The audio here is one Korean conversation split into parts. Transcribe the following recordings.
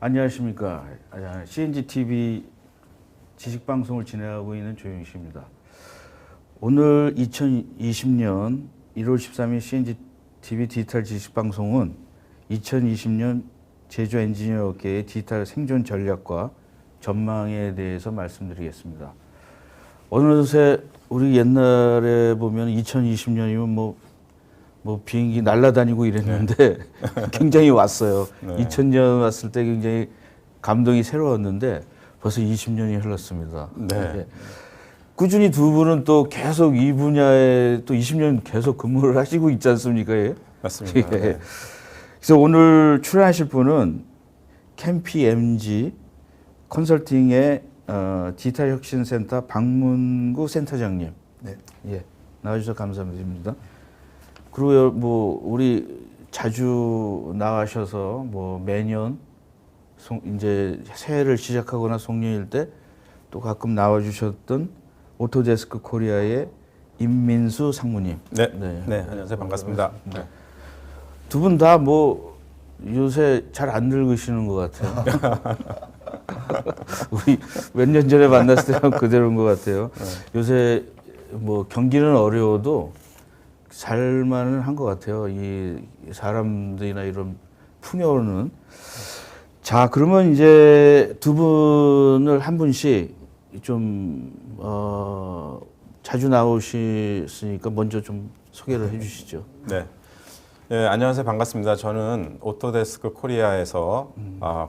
안녕하십니까. CNG TV 지식방송을 진행하고 있는 조영식입니다. 오늘 2020년 1월 13일 CNG TV 디지털 지식방송은 2020년 제조 엔지니어 업계의 디지털 생존 전략과 전망에 대해서 말씀드리겠습니다. 어느새 우리 옛날에 보면 2020년이면 뭐 비행기 날아다니고 이랬는데 네. 굉장히 왔어요. 네. 2000년 왔을 때 굉장히 감동이 새로웠는데 벌써 20년이 흘렀습니다. 네. 꾸준히 두 분은 또 계속 이 분야에 또 20년 계속 근무를 하시고 있지 않습니까? 예? 맞습니다. 네. 그래서 오늘 출연하실 분은 캠피MG 컨설팅의 디지털 혁신센터 박문구 센터장님. 네. 예. 나와주셔서 감사드립니다. 그리고 뭐 우리 자주 나가셔서 뭐 매년 이제 새해를 시작하거나 송년일 때 또 가끔 나와주셨던 오토데스크 코리아의 임민수 상무님. 네, 안녕하세요. 반갑습니다. 네. 두 분 다 뭐 요새 잘 안 늙으시는 것 같아요. 우리 몇 년 전에 만났을 때랑 그대로인 것 같아요. 요새 뭐 경기는 어려워도 살만은 한 것 같아요. 이 사람들이나 이런 풍요는. 자, 그러면 이제 두 분을 한 분씩 좀 자주 나오셨으니까 먼저 좀 소개를 해주시죠. 네. 네, 안녕하세요. 반갑습니다. 저는 오토데스크 코리아에서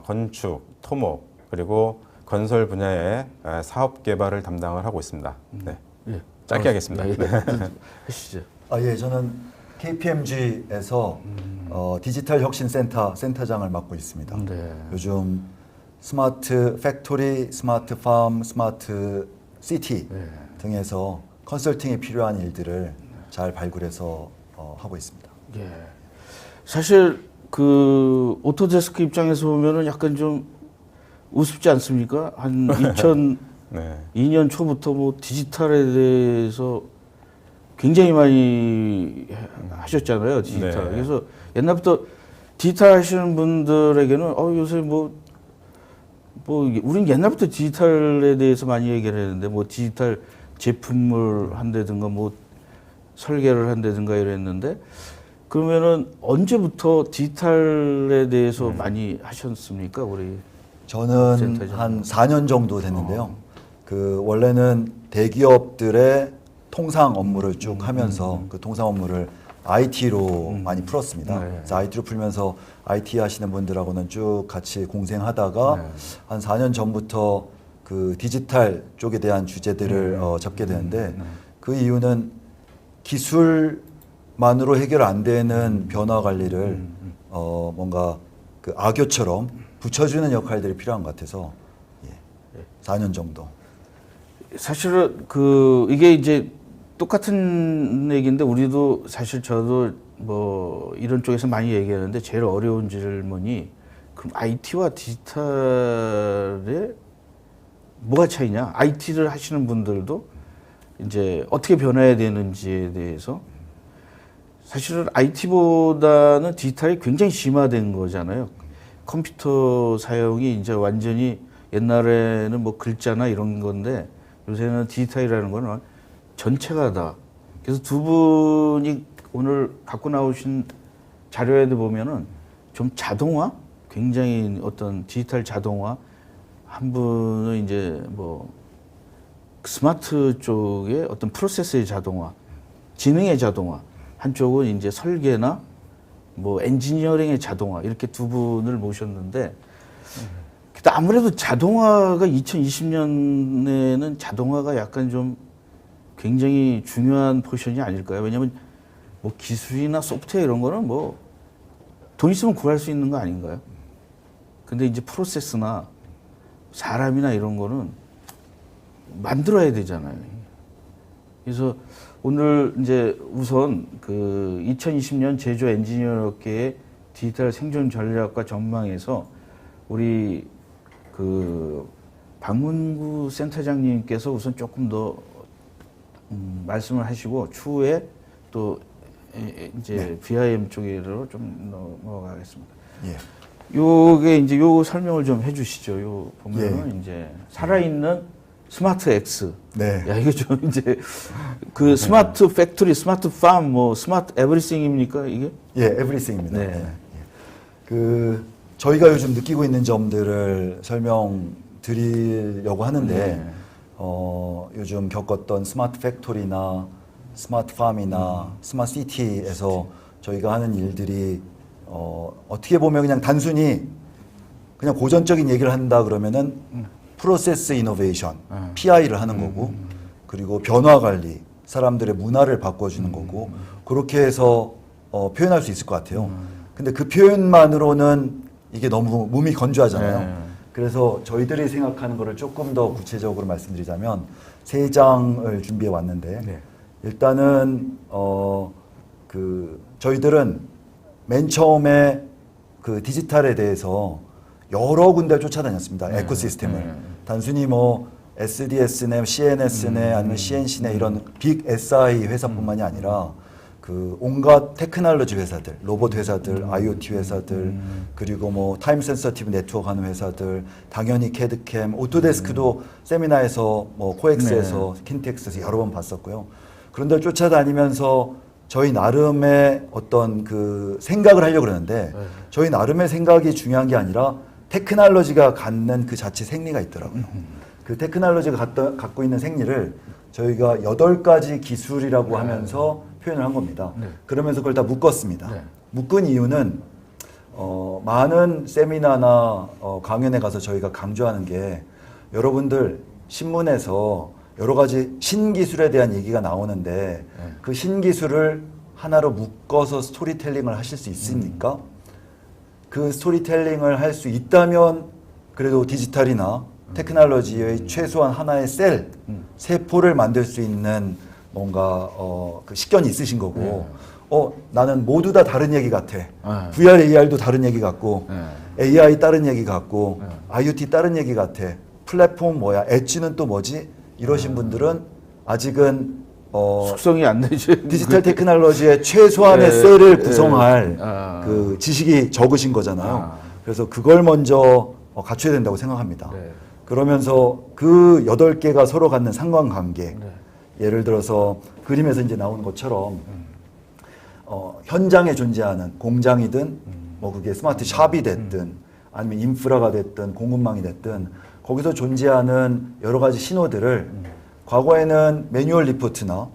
건축, 토목 그리고 건설 분야의 사업 개발을 담당을 하고 있습니다. 네. 예. 짧게 하겠습니다. 네. 네. 하시죠. 예, 저는 KPMG에서 디지털 혁신센터 센터장을 맡고 있습니다. 네. 요즘 스마트 팩토리, 스마트 팜, 스마트 시티 등에서 컨설팅에 필요한 일들을 잘 발굴해서 하고 있습니다. 예. 사실 그 오토데스크 입장에서 보면은 약간 좀 우습지 않습니까? 한 2002년 초부터 뭐 디지털에 대해서 굉장히 많이 하셨잖아요, 디지털. 네. 그래서 옛날부터 디지털 하시는 분들에게는 요새 뭐 우린 옛날부터 디지털에 대해서 많이 얘기를 했는데 뭐 디지털 제품을 한다든가 뭐 설계를 한다든가 이랬는데 그러면은 언제부터 디지털에 대해서 많이 하셨습니까, 우리? 저는 센터장. 한 4년 정도 됐는데요. 그 원래는 대기업들의 통상 업무를 쭉 하면서 그 통상 업무를 IT로 많이 풀었습니다. 네. 그래서 IT로 풀면서 IT 하시는 분들하고는 쭉 같이 공생하다가 한 4년 전부터 그 디지털 쪽에 대한 주제들을 잡게 되는데 그 이유는 기술만으로 해결 안 되는 변화 관리를 뭔가 그 악교처럼 붙여주는 역할들이 필요한 것 같아서 4년 정도. 사실은 이게 이제 똑같은 얘기인데 우리도 사실 저도 뭐 이런 쪽에서 많이 얘기하는데 제일 어려운 질문이 그럼 IT와 디지털에 뭐가 차이냐? IT를 하시는 분들도 이제 어떻게 변해야 되는지에 대해서 사실은 IT보다는 디지털이 굉장히 심화된 거잖아요. 컴퓨터 사용이 이제 완전히 옛날에는 뭐 글자나 이런 건데 요새는 디지털이라는 거는 전체가 다. 그래서 두 분이 오늘 갖고 나오신 자료에도 보면은 좀 자동화? 굉장히 어떤 디지털 자동화. 한 분은 이제 뭐 스마트 쪽의 어떤 프로세스의 자동화, 지능의 자동화. 한쪽은 이제 설계나 뭐 엔지니어링의 자동화. 이렇게 두 분을 모셨는데 아무래도 자동화가 2020년에는 자동화가 약간 좀 굉장히 중요한 포지션이 아닐까요? 왜냐하면 뭐 기술이나 소프트웨어 이런 거는 뭐 돈 있으면 구할 수 있는 거 아닌가요? 근데 이제 프로세스나 사람이나 이런 거는 만들어야 되잖아요. 그래서 오늘 이제 우선 그 2020년 제조 엔지니어 업계의 디지털 생존 전략과 전망에서 우리 그 박문구 센터장님께서 우선 조금 더 말씀을 하시고 추후에 또 이제 BIM 쪽으로 좀 넘어가겠습니다. 예. 요게 이제 요 설명을 좀 해주시죠. 요 보면은 이제 살아있는 스마트 X. 네. 야, 이거 좀 이제 그 스마트 팩토리, 스마트 팜, 뭐 스마트 에브리싱입니까 이게? 예, 에브리싱입니다. 네. 예. 그 저희가 요즘 느끼고 있는 점들을 설명드리려고 하는데 네. 요즘 겪었던 스마트 팩토리나 스마트 팜이나 스마트 시티에서 저희가 하는 일들이 어떻게 보면 그냥 단순히 그냥 고전적인 얘기를 한다 그러면은 프로세스 이노베이션, PI를 하는 거고 그리고 변화 관리, 사람들의 문화를 바꿔주는 거고 그렇게 해서 표현할 수 있을 것 같아요. 근데 그 표현만으로는 이게 너무 몸이 건조하잖아요. 네. 그래서 저희들이 생각하는 거를 조금 더 구체적으로 말씀드리자면 3장을 준비해 왔는데 네. 일단은 저희들은 맨 처음에 그 디지털에 대해서 여러 군데를 쫓아다녔습니다. 에코시스템을. 단순히 뭐 SDS네, CNS네, 아니면 CNC네 이런 빅 SI 회사뿐만이 아니라 그 온갖 테크놀로지 회사들, 로봇 회사들, IoT 회사들, 그리고 뭐 타임 센서티브 네트워크 하는 회사들, 당연히 캐드캠, 오토데스크도 세미나에서 뭐 코엑스에서 킨텍스에서 여러 번 봤었고요. 그런 데를 쫓아다니면서 저희 나름의 어떤 그 생각을 하려고 그러는데 저희 나름의 생각이 중요한 게 아니라 테크놀로지가 갖는 그 자체 생리가 있더라고요. 그 테크놀로지가 갖고 있는 생리를 저희가 8가지 기술이라고 하면서 표현을 한 겁니다. 그러면서 그걸 다 묶었습니다. 묶은 이유는 많은 세미나나 강연에 가서 저희가 강조하는 게 여러분들 신문에서 여러 가지 신기술에 대한 얘기가 나오는데 그 신기술을 하나로 묶어서 스토리텔링을 하실 수 있습니까? 그 스토리텔링을 할 수 있다면 그래도 디지털이나 테크놀로지의 최소한 하나의 셀, 세포를 만들 수 있는 뭔가 그 식견이 있으신 거고 나는 모두 다 다른 얘기 같아. VR, AR도 다른 얘기 같고 AI 다른 얘기 같고 IoT 다른 얘기 같아. 플랫폼 뭐야? 엣지는 또 뭐지? 이러신 분들은 아직은 숙성이 안 되죠. 디지털 테크놀로지의 최소한의 셀을 구성할 그 지식이 적으신 거잖아요. 그래서 그걸 먼저 갖춰야 된다고 생각합니다. 그러면서 그 8개가 서로 갖는 상관관계, 예를 들어서 그림에서 이제 나오는 것처럼 현장에 존재하는 공장이든 뭐 그게 스마트 샵이 됐든 아니면 인프라가 됐든 공급망이 됐든 거기서 존재하는 여러 가지 신호들을 과거에는 매뉴얼 리포트나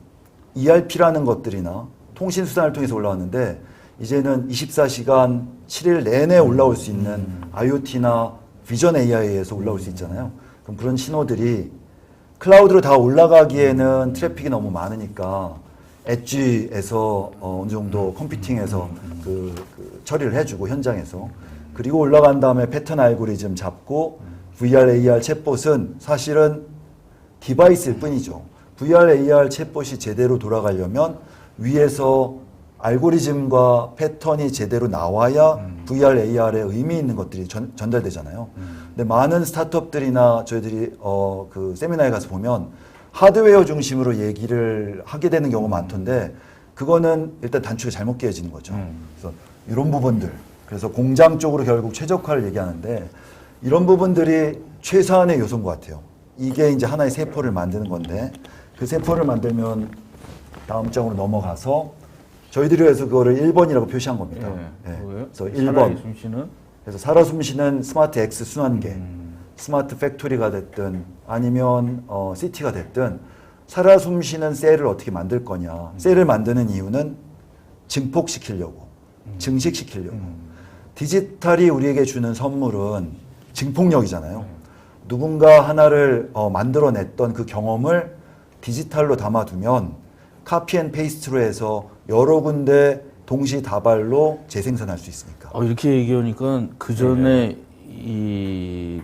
ERP라는 것들이나 통신 수단을 통해서 올라왔는데 이제는 24시간 7일 내내 올라올 수 있는 IoT나 비전 AI에서 올라올 수 있잖아요. 그럼 그런 신호들이 클라우드로 다 올라가기에는 트래픽이 너무 많으니까 엣지에서 어느 정도 컴퓨팅해서 그 처리를 해주고 현장에서 그리고 올라간 다음에 패턴 알고리즘 잡고 VR, AR 챗봇은 사실은 디바이스일 뿐이죠. VR, AR 챗봇이 제대로 돌아가려면 위에서 알고리즘과 패턴이 제대로 나와야 VR, AR에 의미 있는 것들이 전달되잖아요. 근데 많은 스타트업들이나 저희들이 그 세미나에 가서 보면 하드웨어 중심으로 얘기를 하게 되는 경우가 많던데 그거는 일단 단축이 잘못 깨어지는 거죠. 그래서 이런 부분들, 그래서 공장 쪽으로 결국 최적화를 얘기하는데 이런 부분들이 최소한의 요소인 것 같아요. 이게 이제 하나의 세포를 만드는 건데 그 세포를 만들면 다음 장으로 넘어가서 저희들이 그래서 그거를 1번이라고 표시한 겁니다. 그래서 1번. 그래서 살아 숨쉬는 스마트 X 순환계, 스마트 팩토리가 됐든 아니면 시티가 됐든 살아 숨쉬는 셀을 어떻게 만들 거냐. 셀을 만드는 이유는 증폭시키려고, 증식시키려고. 디지털이 우리에게 주는 선물은 증폭력이잖아요. 누군가 하나를 만들어냈던 그 경험을 디지털로 담아두면 카피 앤 페이스트로 해서 여러 군데 동시다발로 재생산할 수 있으니까. 이렇게 얘기하니까 그 전에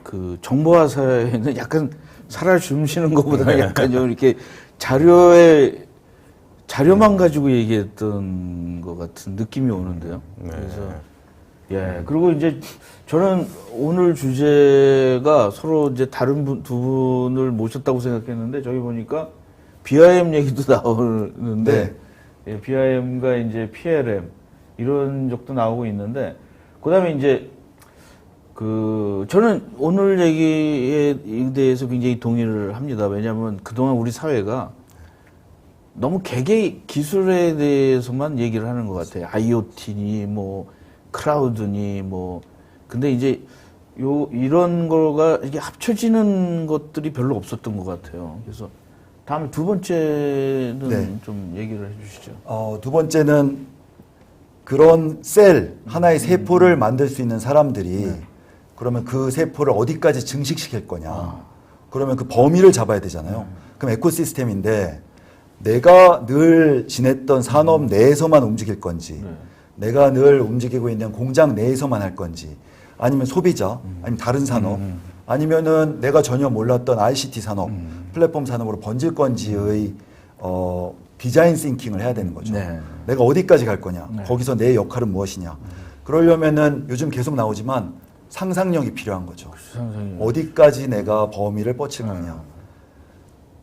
그 정보화 사회는 약간 살아 숨쉬는 것보다 약간 좀 이렇게 자료만 가지고 얘기했던 것 같은 느낌이 오는데요. 그래서 그리고 이제 저는 오늘 주제가 서로 이제 다른 두 분을 모셨다고 생각했는데 저기 보니까 BIM 얘기도 나오는데 BIM과 이제 PLM 이런 적도 나오고 있는데 그다음에 이제 저는 오늘 얘기에 대해서 굉장히 동의를 합니다. 왜냐하면 그동안 우리 사회가 너무 개개 기술에 대해서만 얘기를 하는 것 같아요. IoT니 뭐 클라우드니 뭐 근데 이제 이런 거가 이게 합쳐지는 것들이 별로 없었던 것 같아요. 그래서 다음에 두 번째는 네. 좀 얘기를 해주시죠. 두 번째는 그런 셀 하나의 세포를 만들 수 있는 사람들이 그러면 그 세포를 어디까지 증식시킬 거냐. 그러면 그 범위를 잡아야 되잖아요. 그럼 에코시스템인데 내가 늘 지냈던 산업 내에서만 움직일 건지 내가 늘 움직이고 있는 공장 내에서만 할 건지 아니면 소비자 아니면 다른 산업 아니면은 내가 전혀 몰랐던 ICT 산업 플랫폼 산업으로 번질 건지의 디자인 싱킹을 해야 되는 거죠. 네. 내가 어디까지 갈 거냐. 네. 거기서 내 역할은 무엇이냐. 그러려면은 요즘 계속 나오지만 상상력이 필요한 거죠. 상상이. 어디까지 내가 범위를 뻗칠 거냐.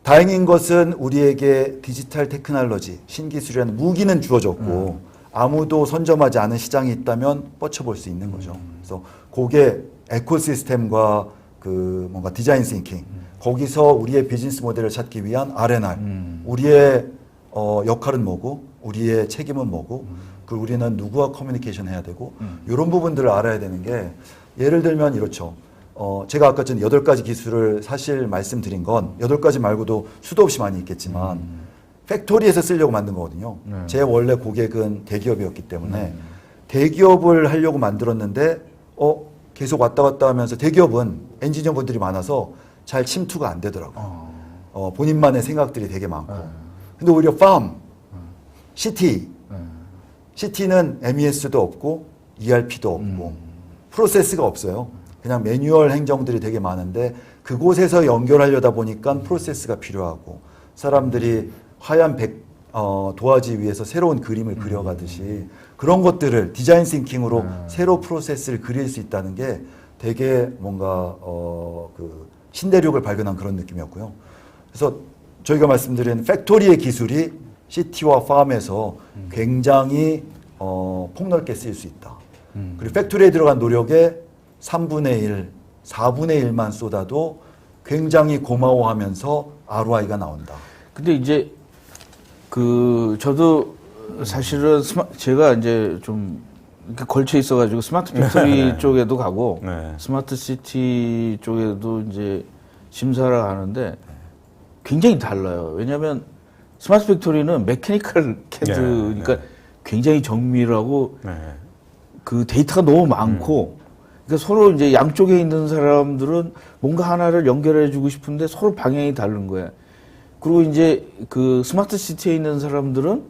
다행인 것은 우리에게 디지털 테크놀로지, 신기술이라는 무기는 주어졌고 아무도 선점하지 않은 시장이 있다면 뻗쳐볼 수 있는 거죠. 그래서 그게 에코시스템과 그 뭔가 디자인 싱킹 거기서 우리의 비즈니스 모델을 찾기 위한 R&R 우리의 역할은 뭐고 우리의 책임은 뭐고 그리고 우리는 누구와 커뮤니케이션 해야 되고 이런 부분들을 알아야 되는 게 예를 들면 이렇죠. 제가 아까 전에 8가지 기술을 사실 말씀드린 건 8가지 말고도 수도 없이 많이 있겠지만 팩토리에서 쓰려고 만든 거거든요. 제 원래 고객은 대기업이었기 때문에 대기업을 하려고 만들었는데 계속 왔다 갔다 하면서 대기업은 엔지니어 분들이 많아서 잘 침투가 안 되더라고요. 본인만의 생각들이 되게 많고. 근데 오히려 시티는 MES도 없고 ERP도 없고 프로세스가 없어요. 그냥 매뉴얼 행정들이 되게 많은데 그곳에서 연결하려다 보니까 프로세스가 필요하고 사람들이 하얀 도화지 위에서 새로운 그림을 그려가듯이 그런 것들을 디자인 싱킹으로 새로 프로세스를 그릴 수 있다는 게 되게 뭔가 그 신대륙을 발견한 그런 느낌이었고요. 그래서 저희가 말씀드린 팩토리의 기술이 시티와 팜에서 굉장히 폭넓게 쓰일 수 있다. 그리고 팩토리에 들어간 노력의 3분의 1, 4분의 1만 쏟아도 굉장히 고마워하면서 ROI가 나온다. 근데 이제 저도 사실은 제가 이제 좀 이렇게 걸쳐 있어가지고 스마트 팩토리 쪽에도 가고 스마트 시티 쪽에도 이제 심사를 하는데 굉장히 달라요. 왜냐하면 스마트 팩토리는 메케니컬 캐드니까 굉장히 정밀하고 그 데이터가 너무 많고 그러니까 서로 이제 양쪽에 있는 사람들은 뭔가 하나를 연결해주고 싶은데 서로 방향이 다른 거야. 그리고 이제 그 스마트 시티에 있는 사람들은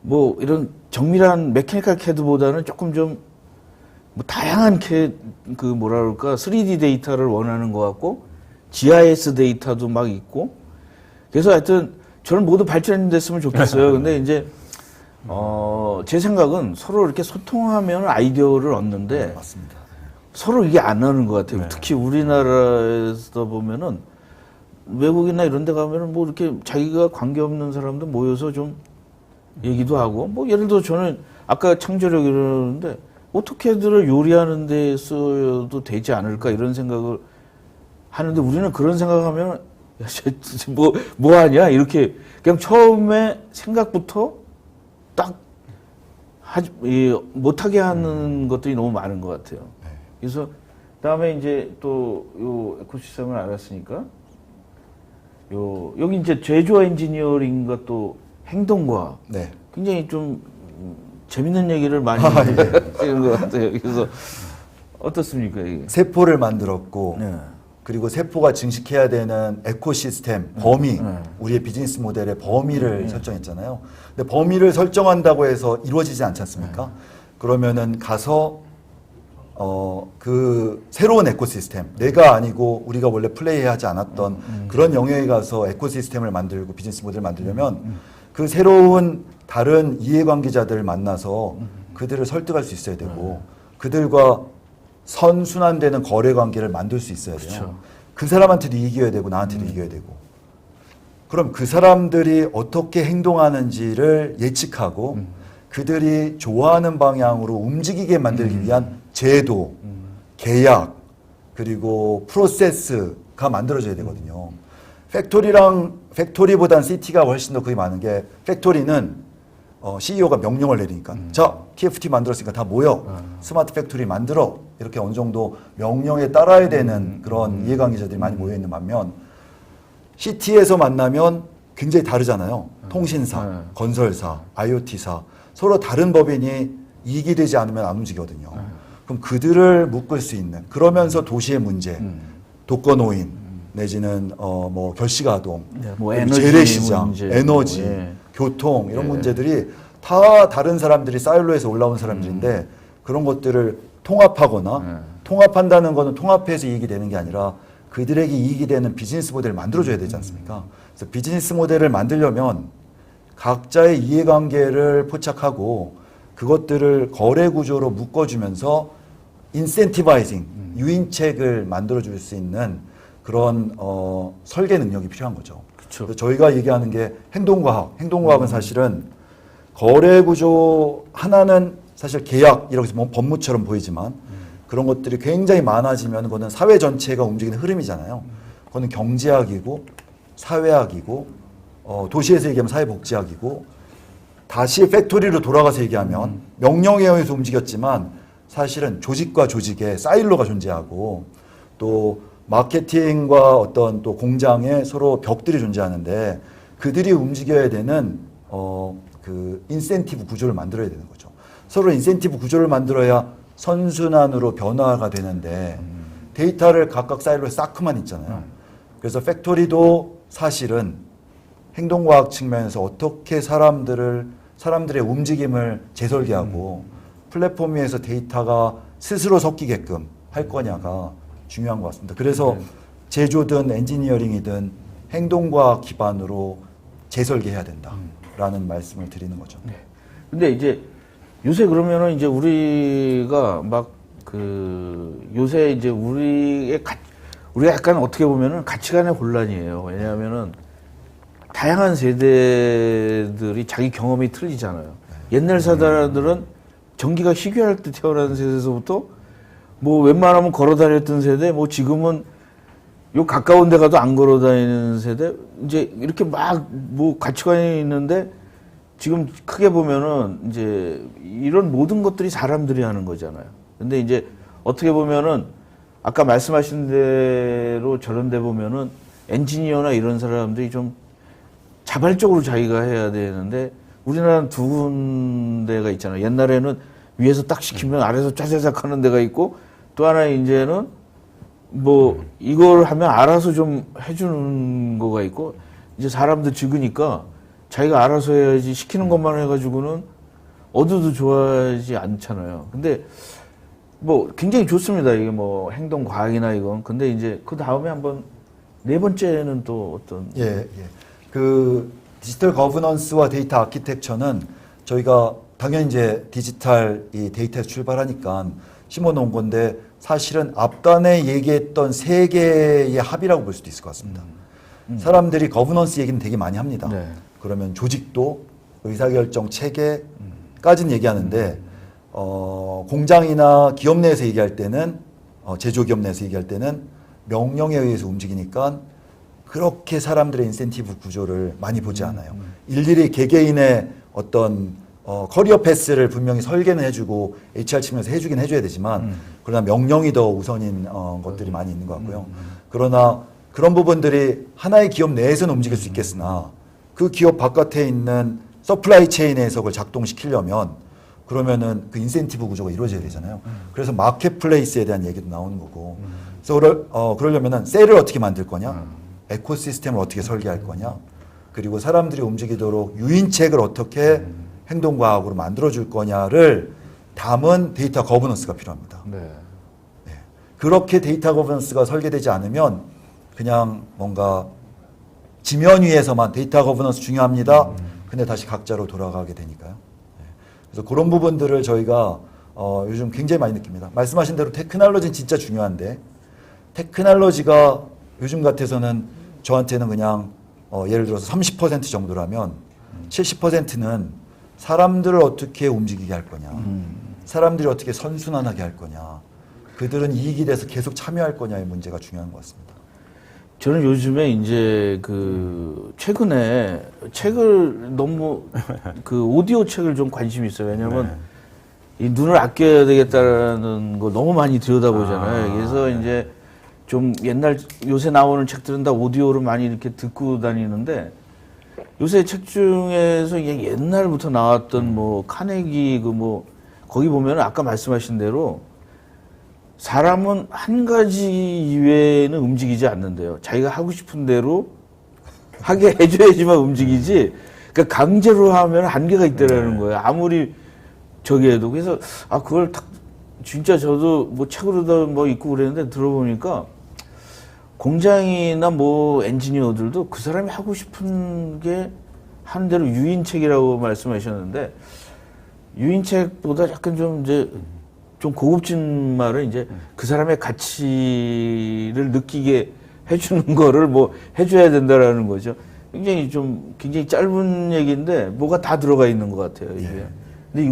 뭐 이런 정밀한 메케니컬 캐드보다는 조금 좀 뭐 다양한 그 뭐라 그럴까 3D 데이터를 원하는 것 같고 GIS 데이터도 막 있고 그래서 하여튼 저는 모두 발전됐으면 좋겠어요. 근데 이제 제 생각은 서로 이렇게 소통하면 아이디어를 얻는데 맞습니다. 서로 이게 안 하는 것 같아요. 특히 우리나라에서 보면은 외국이나 이런 데 가면은 뭐 이렇게 자기가 관계없는 사람들 모여서 좀 얘기도 하고 뭐 예를 들어 저는 아까 창조력 이러는데 오토캐드를 요리하는 데 써도 되지 않을까 이런 생각을 하는데 우리는 그런 생각하면 야, 뭐 하냐 이렇게 그냥 처음에 생각부터 딱 못하게 하는 것들이 너무 많은 것 같아요. 그래서 다음에 이제 또 요 에코시스템을 알았으니까 여기 이제 제조와 엔지니어링과 또 행동과 굉장히 좀 재밌는 얘기를 많이 하는 것 같아요. 그래서 어떻습니까 이게? 세포를 만들었고 그리고 세포가 증식해야 되는 에코시스템 범위 우리의 비즈니스 모델의 범위를 설정했잖아요. 근데 범위를 설정한다고 해서 이루어지지 않지 않습니까? 그러면은 가서 그 새로운 에코시스템 내가 아니고 우리가 원래 플레이하지 않았던 그런 영역에 가서 에코시스템을 만들고 비즈니스 모델을 만들려면 그 새로운 다른 이해관계자들을 만나서 그들을 설득할 수 있어야 되고 그들과 선순환되는 거래관계를 만들 수 있어야 돼요. 그렇죠. 그 사람한테도 이겨야 되고 나한테도 이겨야 되고 그럼 그 사람들이 어떻게 행동하는지를 예측하고 그들이 좋아하는 방향으로 움직이게 만들기 위한 제도 계약 그리고 프로세스가 만들어져야 되거든요. 팩토리보단 CT가 훨씬 더 그게 많은 게 팩토리는 CEO가 명령을 내리니까 자 TFT 만들었으니까 다 모여 스마트 팩토리 만들어 이렇게 어느 정도 명령에 따라야 되는 그런 이해관계자들이 많이 모여 있는 반면 CT에서 만나면 굉장히 다르잖아요. 통신사, 건설사, IoT사 서로 다른 법인이 이익이 되지 않으면 안 움직이거든요. 그럼 그들을 묶을 수 있는 그러면서 도시의 문제, 독거노인 내지는 뭐 결식아동, 뭐 그리고 에너지 재래시장, 문제, 에너지, 예. 교통 이런 문제들이 다 다른 사람들이 사일로에서 올라온 사람들인데 그런 것들을 통합하거나 통합한다는 거는 통합해서 이익이 되는 게 아니라 그들에게 이익이 되는 비즈니스 모델을 만들어줘야 되지 않습니까? 그래서 비즈니스 모델을 만들려면 각자의 이해관계를 포착하고 그것들을 거래 구조로 묶어주면서 인센티바이징, 유인책을 만들어줄 수 있는 그런 설계 능력이 필요한 거죠. 그쵸. 그래서 저희가 얘기하는 게 행동과학. 행동과학은 사실은 거래 구조 하나는 사실 계약 이렇게 해서 법무처럼 보이지만 그런 것들이 굉장히 많아지면 그거는 사회 전체가 움직이는 흐름이잖아요. 그거는 경제학이고 사회학이고 도시에서 얘기하면 사회복지학이고 다시 팩토리로 돌아가서 얘기하면 명령에 의해서 움직였지만 사실은 조직과 조직의 사일로가 존재하고 또 마케팅과 어떤 또 공장에 서로 벽들이 존재하는데 그들이 움직여야 되는 그 인센티브 구조를 만들어야 되는 거죠. 서로 인센티브 구조를 만들어야 선순환으로 변화가 되는데 데이터를 각각 사일로에 쌓고만 있잖아요. 그래서 팩토리도 사실은 행동과학 측면에서 어떻게 사람들의 움직임을 재설계하고 플랫폼 위에서 데이터가 스스로 섞이게끔 할 거냐가 중요한 것 같습니다. 그래서 제조든 엔지니어링이든 행동과학 기반으로 재설계해야 된다라는 말씀을 드리는 거죠. 네. 근데 이제 요새 그러면은 이제 우리가 막 요새 이제 우리가 약간 어떻게 보면은 가치관의 혼란이에요. 왜냐하면은 다양한 세대들이 자기 경험이 틀리잖아요. 옛날 사람들은 전기가 희귀할 때 태어난 세대에서부터 뭐 웬만하면 걸어 다녔던 세대, 뭐 지금은 요 가까운 데 가도 안 걸어 다니는 세대, 이제 이렇게 막 뭐 가치관이 있는데 지금 크게 보면은 이제 이런 모든 것들이 사람들이 하는 거잖아요. 근데 이제 어떻게 보면은 아까 말씀하신 대로 저런 데 보면은 엔지니어나 이런 사람들이 좀 자발적으로 자기가 해야 되는데 우리나라는 두 군데가 있잖아요. 옛날에는 위에서 딱 시키면 아래에서 짜자작 하는 데가 있고 또 하나 이제는 뭐 이걸 하면 알아서 좀 해주는 거가 있고 이제 사람들 적으니까 자기가 알아서 해야지 시키는 것만 해가지고는 어디도 좋아하지 않잖아요. 근데 뭐 굉장히 좋습니다. 이게 뭐 행동 과학이나 이건. 근데 이제 그 다음에 한번 네 번째는 또 어떤? 예. 그 디지털 거버넌스와 데이터 아키텍처는 저희가 당연히 이제 디지털 이 데이터에서 출발하니까 심어놓은 건데 사실은 앞단에 얘기했던 세 개의 합이라고 볼 수도 있을 것 같습니다. 사람들이 거버넌스 얘기는 되게 많이 합니다. 네. 그러면 조직도 의사결정 체계까지는 얘기하는데 공장이나 기업 내에서 얘기할 때는 제조기업 내에서 얘기할 때는 명령에 의해서 움직이니까 그렇게 사람들의 인센티브 구조를 많이 보지 않아요. 일일이 개개인의 어떤 커리어 패스를 분명히 설계는 해주고 HR 측면에서 해주긴 해줘야 되지만 그러나 명령이 더 우선인 것들이 많이 있는 것 같고요. 그러나 그런 부분들이 하나의 기업 내에서는 움직일 수 있겠으나 그 기업 바깥에 있는 서플라이 체인에서 그걸 작동시키려면 그러면은 그 인센티브 구조가 이루어져야 되잖아요. 그래서 마켓플레이스에 대한 얘기도 나오는 거고. 그래서 그러려면은 셀을 어떻게 만들 거냐, 에코시스템을 어떻게 설계할 거냐, 그리고 사람들이 움직이도록 유인책을 어떻게 행동과학으로 만들어줄 거냐를 담은 데이터 거버넌스가 필요합니다. 네. 네. 그렇게 데이터 거버넌스가 설계되지 않으면 그냥 뭔가 지면 위에서만 데이터 거버넌스 중요합니다. 근데 다시 각자로 돌아가게 되니까요. 네. 그래서 그런 부분들을 저희가 요즘 굉장히 많이 느낍니다. 말씀하신 대로 테크놀로지는 진짜 중요한데 테크놀로지가 요즘 같아서는 저한테는 그냥 예를 들어서 30% 정도라면 70%는 사람들을 어떻게 움직이게 할 거냐, 사람들이 어떻게 선순환하게 할 거냐, 그들은 이익이 돼서 계속 참여할 거냐의 문제가 중요한 것 같습니다. 저는 요즘에 이제 최근에 책을 너무 오디오 책을 좀 관심이 있어요. 왜냐면 이 눈을 아껴야 되겠다는 걸 너무 많이 들여다보잖아요. 그래서 이제 좀 요새 나오는 책들은 다 오디오로 많이 이렇게 듣고 다니는데 요새 책 중에서 옛날부터 나왔던 카네기 거기 보면 아까 말씀하신 대로 사람은 한 가지 이외에는 움직이지 않는데요. 자기가 하고 싶은 대로 하게 해줘야지만 움직이지. 그러니까 강제로 하면 한계가 있다라는 거예요. 아무리 저기 해도. 그래서 그걸 진짜 저도 책으로도 읽고 그랬는데 들어보니까 공장이나 엔지니어들도 그 사람이 하고 싶은 게 하는 대로 유인책이라고 말씀하셨는데 유인책보다 약간 좀 고급진 말은 이제 그 사람의 가치를 느끼게 해주는 거를 해줘야 된다라는 거죠. 굉장히 짧은 얘기인데 뭐가 다 들어가 있는 것 같아요, 이게. 예. 근데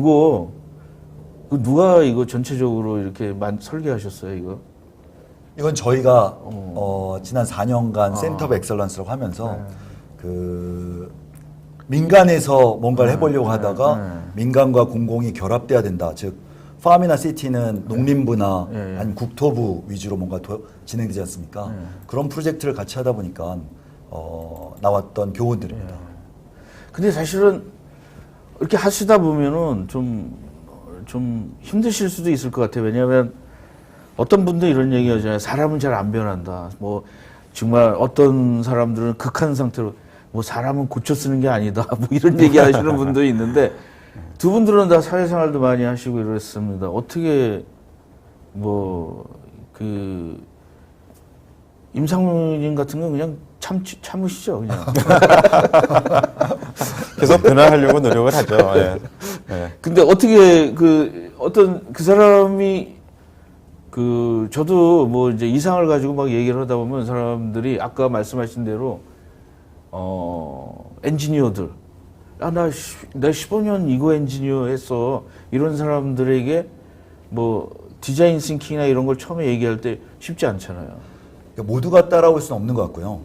누가 이거 전체적으로 이렇게 설계하셨어요, 이거? 이건 저희가 지난 4년간 센터 오브 엑설런스라고 하면서 민간에서 뭔가를 해보려고 하다가 민간과 공공이 결합돼야 된다. 즉 팜이나 시티는 농림부나 아니면 국토부 위주로 뭔가 진행되지 않습니까? 그런 프로젝트를 같이 하다 보니까 나왔던 교훈들입니다. 근데 사실은 이렇게 하시다 보면은 좀 힘드실 수도 있을 것 같아요. 왜냐하면 어떤 분도 이런 얘기 하잖아요. 사람은 잘 안 변한다. 정말 어떤 사람들은 극한 상태로 사람은 고쳐 쓰는 게 아니다. 이런 얘기 하시는 분도 있는데 두 분들은 다 사회생활도 많이 하시고 이랬습니다. 어떻게 임상무님 같은 건 그냥 참으시죠, 그냥. 계속 변화하려고 노력을 하죠. 예. 예. 근데 어떻게 어떤 그 사람이 저도 이제 이상을 가지고 막 얘기를 하다 보면 사람들이 아까 말씀하신 대로 엔지니어들 나 15년 이거 엔지니어 했어 이런 사람들에게 디자인 싱킹이나 이런 걸 처음에 얘기할 때 쉽지 않잖아요. 그러니까 모두가 따라올 수는 없는 것 같고요.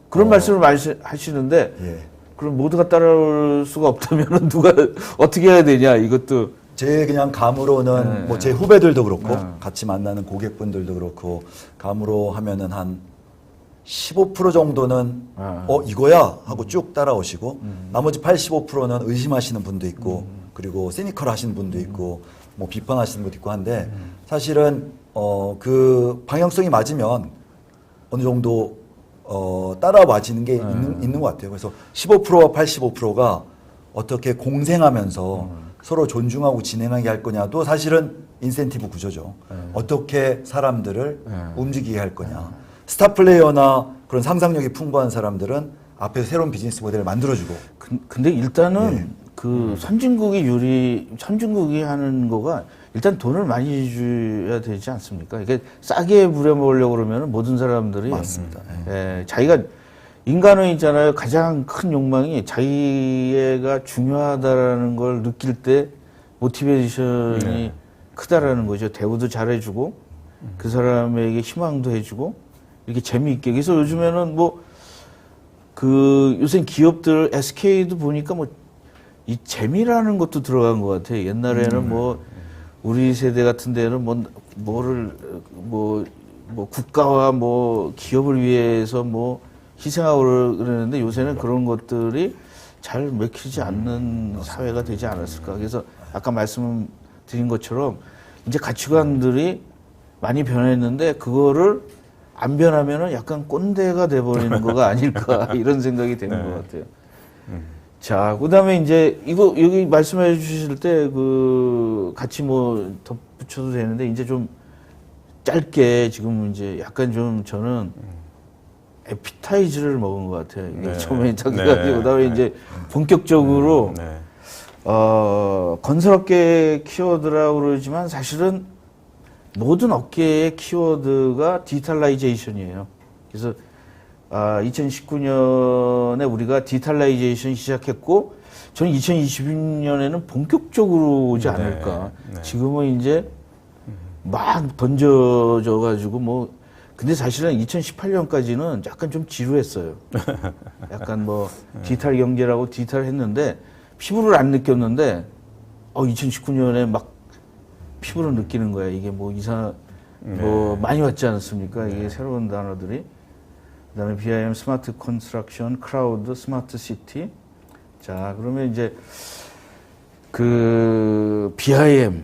그런 말씀을 많이 하시는데 예. 그럼 모두가 따라올 수가 없다면 누가 어떻게 해야 되냐 이것도 제 그냥 감으로는 제 후배들도 그렇고 같이 만나는 고객분들도 그렇고 감으로 하면은 한 15% 정도는 이거야 하고 쭉 따라오시고 나머지 85%는 의심하시는 분도 있고 그리고 시니컬 하시는 분도 있고 비판하시는 분도 있고 한데 사실은 그 방향성이 맞으면 어느 정도 따라와지는 게 있는 것 같아요. 그래서 15%와 85%가 어떻게 공생하면서 서로 존중하고 진행하게 할 거냐도 사실은 인센티브 구조죠. 어떻게 사람들을 움직이게 할 거냐. 스타 플레이어나 그런 상상력이 풍부한 사람들은 앞에서 새로운 비즈니스 모델을 만들어주고. 근데 일단은 선진국이 하는 거가 일단 돈을 많이 줘야 되지 않습니까? 이게 싸게 부려먹으려고 그러면 모든 사람들이. 맞습니다. 자기가 인간은 있잖아요. 가장 큰 욕망이 자기가 중요하다라는 걸 느낄 때 모티베이션이 크다라는 거죠. 대우도 잘해주고 그 사람에게 희망도 해주고 이렇게 재미있게. 그래서 요즘에는 요새 기업들 SK도 보니까 이 재미라는 것도 들어간 것 같아요. 옛날에는 우리 세대 같은 데는 국가와 기업을 위해서 희생하고 그러는데 요새는 그런 것들이 잘 먹히지 않는 사회가 되지 않았을까. 그래서 아까 말씀드린 것처럼 이제 가치관들이 많이 변했는데 그거를 안 변하면은 약간 꼰대가 돼버리는 거가 아닐까 이런 생각이 되는 것 같아요. 자, 그다음에 이제 여기 말씀해 주실 때 같이 덧붙여도 되는데 이제 좀 짧게 지금 이제 약간 좀 저는 에피타이즈를 먹은 것 같아요. 이게 처음에 딱 해가지고 그다음에 이제 본격적으로 건설업계 키워드라고 그러지만 사실은 모든 업계의 키워드가 디지털라이제이션이에요. 그래서 2019년에 우리가 디지털라이제이션 시작했고 저는 2020년에는 본격적으로 오지 않을까. 지금은 이제 막 던져져 가지고 뭐 근데 사실은 2018년까지는 약간 좀 지루했어요. 약간 뭐 디지털 경제라고 디지털 했는데 피부를 안 느꼈는데 2019년에 막 피부로 느끼는 거야. 이게 뭐 뭐 많이 왔지 않습니까? 이게 새로운 단어들이. 그다음에 BIM 스마트 컨스트럭션, 크라우드, 스마트 시티. 자, 그러면 이제 그 BIM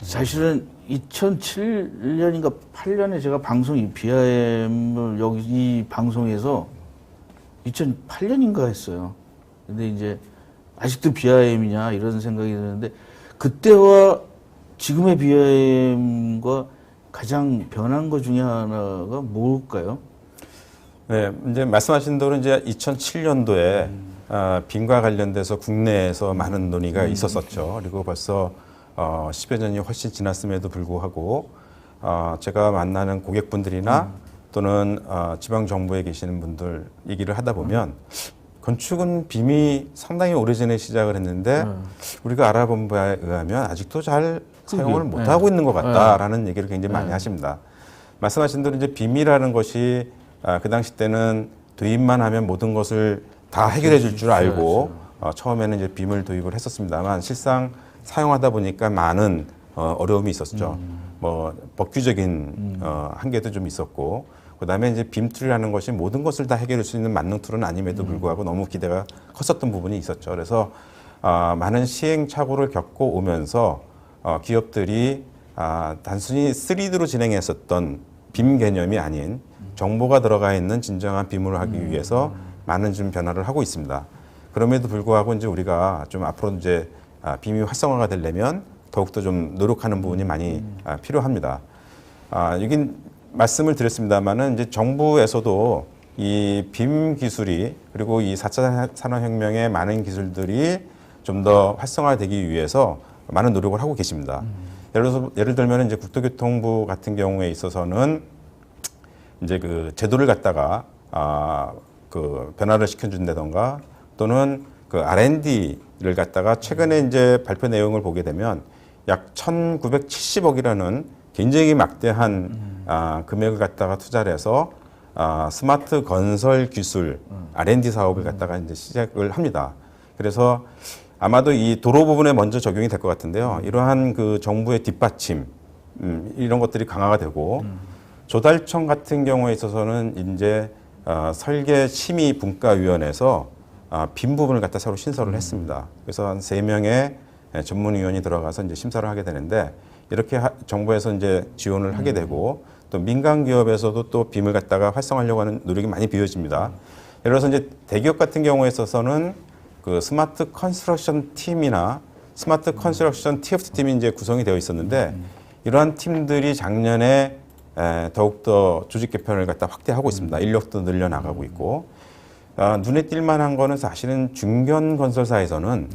사실은 2007년인가 8년에 제가 이 BIM을 여기 이 방송에서 2008년인가 했어요. 근데 이제 아직도 BIM이냐 이런 생각이 드는데 그때와 지금의 BIM과 가장 변한 것 중에 하나가 뭘까요? 네, 이제 말씀하신 대로 이제 2007년도에 빔과 관련돼서 국내에서 많은 논의가 있었었죠. 그리고 벌써 10여 년이 훨씬 지났음에도 불구하고 제가 만나는 고객분들이나 또는 지방 정부에 계시는 분들 얘기를 하다 보면 건축은 빔이 상당히 오래전에 시작을 했는데 우리가 알아본 바에 의하면 아직도 잘 사용을 못 하고 있는 것 같다라는 얘기를 굉장히 많이 하십니다. 말씀하신 대로 이제 빔이라는 것이 그 당시 때는 도입만 하면 모든 것을 다 해결해 줄 줄 알고 처음에는 이제 빔을 도입을 했었습니다만 실상 사용하다 보니까 많은 어려움이 있었죠. 뭐 법규적인 한계도 좀 있었고 그다음에 이제 빔 툴이라는 것이 모든 것을 다 해결할 수 있는 만능 툴은 아님에도 불구하고 너무 기대가 컸었던 부분이 있었죠. 그래서 많은 시행착오를 겪고 오면서 기업들이 단순히 3D로 진행했었던 빔 개념이 아닌 정보가 들어가 있는 진정한 빔을 하기 위해서 많은 좀 변화를 하고 있습니다. 그럼에도 불구하고 이제 우리가 좀 앞으로 이제 빔이 활성화가 되려면 더욱더 좀 노력하는 부분이 많이 필요합니다. 여긴 말씀을 드렸습니다만은 이제 정부에서도 이 빔 기술이 그리고 이 4차 산업혁명의 많은 기술들이 좀 더 활성화되기 위해서 많은 노력을 하고 계십니다. 예를 들면 이제 국토교통부 같은 경우에 있어서는 이제 그 제도를 갖다가 그 변화를 시켜준다던가 또는 그 R&D를 갖다가 최근에 이제 발표 내용을 보게 되면 약 1,970억이라는 굉장히 막대한 금액을 갖다가 투자를 해서 스마트 건설 기술 R&D 사업을 갖다가 이제 시작을 합니다. 그래서 아마도 이 도로 부분에 먼저 적용이 될 것 같은데요. 이러한 그 정부의 뒷받침 이런 것들이 강화가 되고 조달청 같은 경우에 있어서는 이제 설계 심의 분과위원회에서 빔 부분을 갖다 새로 신설을 했습니다. 그래서 한 3명의 전문위원이 들어가서 이제 심사를 하게 되는데 이렇게 정부에서 이제 지원을 하게 되고 또 민간 기업에서도 또 빔을 갖다가 활성화하려고 하는 노력이 많이 비어집니다. 예를 들어서 이제 대기업 같은 경우에 있어서는 그 스마트 컨스트럭션 팀이나 스마트 컨스트럭션 TFT 팀이 이제 구성이 되어 있었는데 이러한 팀들이 작년에 더욱더 조직 개편을 갖다 확대하고 있습니다. 인력도 늘려나가고 있고 눈에 띌 만한 거는 사실은 중견 건설사에서는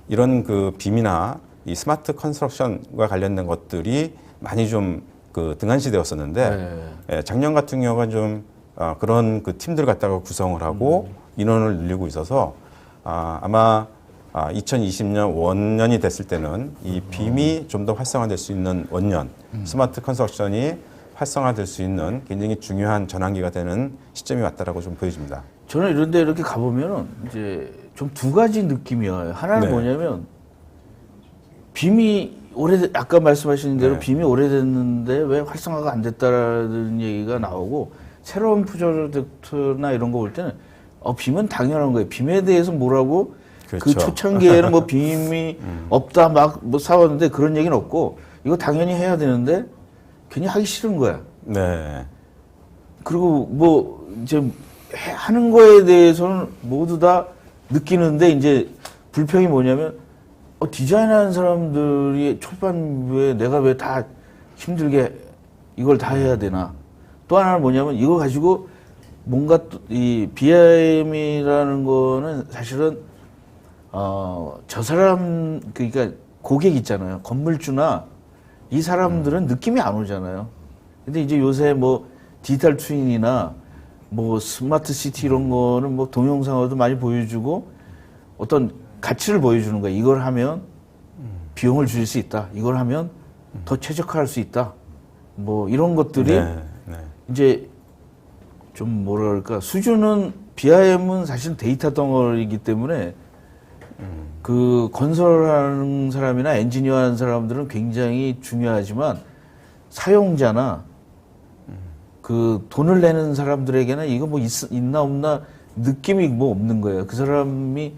이런 그 빔이나 이 스마트 컨스트럭션과 관련된 것들이 많이 좀 그 등한시 되었었는데 작년 같은 경우가 좀 그런 그 팀들 갖다가 구성을 하고 인원을 늘리고 있어서 아마 2020년 원년이 됐을 때는 이 빔이 좀 더 활성화될 수 있는 원년, 스마트 컨스트럭션이 활성화될 수 있는 굉장히 중요한 전환기가 되는 시점이 왔다라고 좀 보여집니다. 저는 이런데 이렇게 가보면은 이제 좀 두 가지 느낌이 와요. 하나는 뭐냐면 빔이 아까 말씀하신 대로 빔이 오래됐는데 왜 활성화가 안 됐다라는 얘기가 나오고 새로운 프로젝트나 이런 거 볼 때는 빔은 당연한 거예요. 빔에 대해서 뭐라고 그렇죠. 그 초창기에는 뭐 빔이 없다 막 뭐 싸웠는데 그런 얘기는 없고 이거 당연히 해야 되는데 괜히 하기 싫은 거야. 네. 그리고 뭐 이제 하는 거에 대해서는 모두 다 느끼는데 이제 불평이 뭐냐면 디자인하는 사람들이 초반부에 내가 왜 다 힘들게 이걸 다 해야 되나. 또 하나는 뭐냐면 이거 가지고 뭔가 이 BIM이라는 거는 사실은 저 사람 그러니까 고객 있잖아요. 건물주나 이 사람들은 느낌이 안 오잖아요. 근데 이제 요새 뭐 디지털 트윈이나 뭐 스마트 시티 이런 거는 뭐 동영상으로도 많이 보여주고 어떤 가치를 보여주는 거야. 이걸 하면 비용을 줄일 수 있다. 이걸 하면 더 최적화할 수 있다. 뭐 이런 것들이 네, 네. 이제 좀 뭐랄까 수준은 BIM은 사실 데이터 덩어리이기 때문에 그 건설하는 사람이나 엔지니어하는 사람들은 굉장히 중요하지만 사용자나 그 돈을 내는 사람들에게는 이거 뭐 있나 없나 느낌이 뭐 없는 거예요. 그 사람이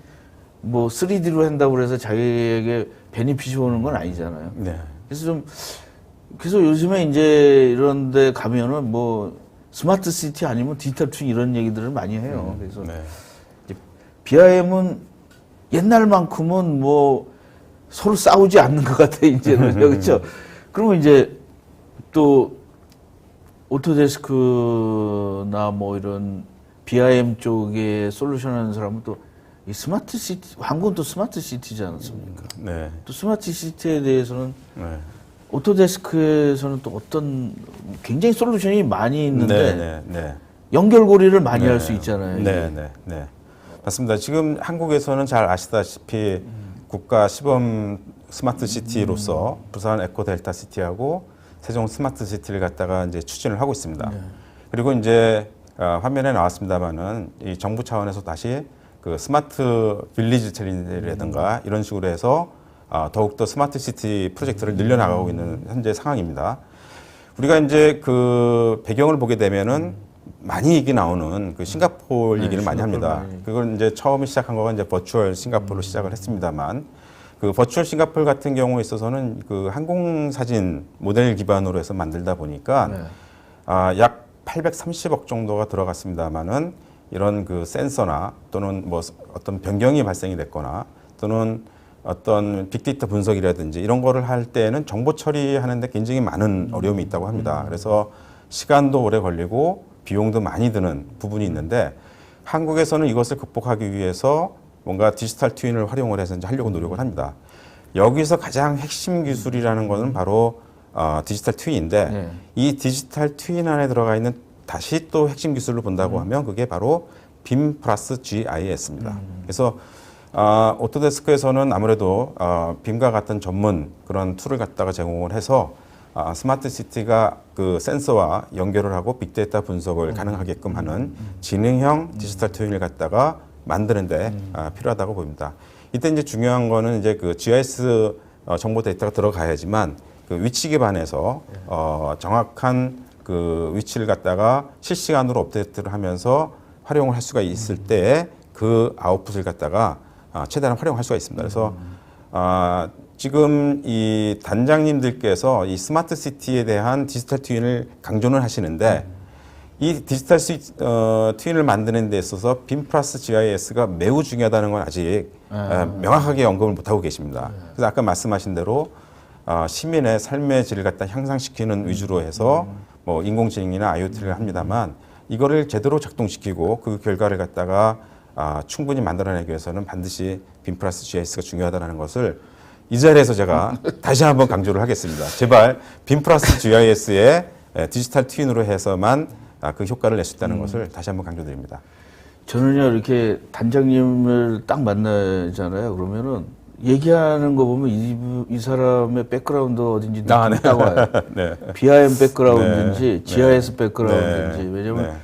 뭐 3D로 한다고 해서 자기에게 베니핏이 오는 건 아니잖아요. 네. 그래서 요즘에 이제 이런 데 가면은 뭐 스마트 시티 아니면 디지털 트윈 이런 얘기들을 많이 해요. 그래서 네. BIM은 옛날만큼은 뭐 서로 싸우지 않는 것 같아, 이제는. 그렇죠? 그러면 이제 또 오토데스크나 뭐 이런 BIM 쪽에 솔루션 하는 사람은 또 이 스마트 시티, 한국은 또 스마트 시티지 않습니까? 네. 또 스마트 시티에 대해서는 네. 오토데스크에서는 또 어떤 굉장히 솔루션이 많이 있는데 네. 네. 연결고리를 많이 네. 할 수 있잖아요. 이게. 네, 네, 네. 맞습니다. 지금 한국에서는 잘 아시다시피 국가 시범 스마트 시티로서 부산 에코 델타 시티하고 세종 스마트 시티를 갖다가 이제 추진을 하고 있습니다. 그리고 이제 화면에 나왔습니다만은 이 정부 차원에서 다시 그 스마트 빌리지 챌린지라든가 이런 식으로 해서 더욱더 스마트 시티 프로젝트를 늘려나가고 있는 현재 상황입니다. 우리가 이제 그 배경을 보게 되면은 많이 얘기 나오는 그 싱가포르 얘기를 많이 합니다. 그걸 이제 처음 시작한 거가 이제 버추얼 싱가포르로 시작을 했습니다만 그 버추얼 싱가포르 같은 경우에 있어서는 그 항공사진 모델 기반으로 해서 만들다 보니까 약 830억 정도가 들어갔습니다만은 이런 그 센서나 또는 뭐 어떤 변경이 발생이 됐거나 또는 어떤 빅데이터 분석이라든지 이런 거를 할 때는 정보 처리하는데 굉장히 많은 어려움이 있다고 합니다. 그래서 시간도 오래 걸리고 비용도 많이 드는 부분이 있는데 한국에서는 이것을 극복하기 위해서 뭔가 디지털 트윈을 활용을 해서 이제 하려고 노력을 합니다. 여기서 가장 핵심 기술이라는 것은 바로 디지털 트윈인데 이 디지털 트윈 안에 들어가 있는 다시 또 핵심 기술로 본다고 하면 그게 바로 빔 플러스 GIS입니다. 그래서 오토데스크에서는 아무래도 빔과 같은 전문 그런 툴을 갖다가 제공을 해서 스마트 시티가 그 센서와 연결을 하고 빅데이터 분석을 가능하게끔 하는 지능형 디지털 트윈을 갖다가 만드는데 필요하다고 봅니다. 이때 이제 중요한 거는 이제 그 GIS 정보 데이터가 들어가야지만 그 위치 기반에서 정확한 그 위치를 갖다가 실시간으로 업데이트를 하면서 활용을 할 수가 있을 때 그 아웃풋을 갖다가 최대한 활용할 수가 있습니다. 그래서 지금 이 단장님들께서 이 스마트 시티에 대한 디지털 트윈을 강조는 하시는데 이 디지털 트윈을 만드는 데 있어서 빔 플러스 GIS가 매우 중요하다는 건 아직 명확하게 언급을 못하고 계십니다. 그래서 아까 말씀하신 대로 시민의 삶의 질을 갖다 향상시키는 위주로 해서 뭐 인공지능이나 IoT를 합니다만 이거를 제대로 작동시키고 그 결과를 갖다가 충분히 만들어내기 위해서는 반드시 빔 플러스 GIS가 중요하다는 것을 이 자리에서 제가 다시 한번 강조를 하겠습니다. 제발 빔 플러스 GIS의 디지털 트윈으로 해서만 그 효과를 낼 수 있다는 것을 다시 한번 강조드립니다. 저는요 이렇게 단장님을 딱 만나잖아요. 그러면은 얘기하는 거 보면 이 사람의 백그라운드 어딘지 딱 와요. 네. BIM 백그라운드인지 GIS 백그라운드인지 왜냐면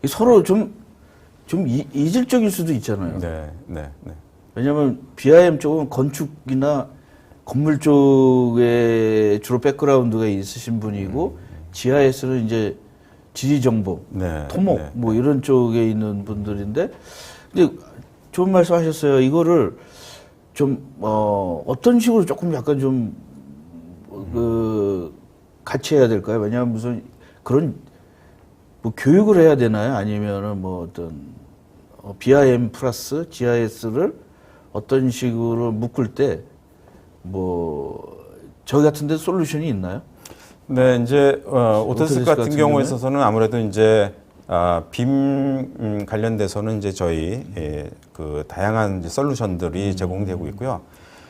서로 좀 이질적일 수도 있잖아요. 왜냐면 BIM 쪽은 건축이나 건물 쪽에 주로 백그라운드가 있으신 분이고 GIS는 이제 지리정보, 토목 뭐 이런 쪽에 있는 분들인데 근데 좋은 말씀 하셨어요. 이거를 좀 어떤 식으로 조금 약간 좀 같이 해야 될까요? 왜냐하면 무슨 그런 뭐 교육을 해야 되나요? 아니면은 뭐 어떤 BIM 플러스 GIS를 어떤 식으로 묶을 때 뭐 저희 같은데 솔루션이 있나요? 네, 이제 오토데스크 같은 경우에 있어서는 아무래도 이제 빔 관련돼서는 이제 저희 그 다양한 이제 솔루션들이 제공되고 있고요.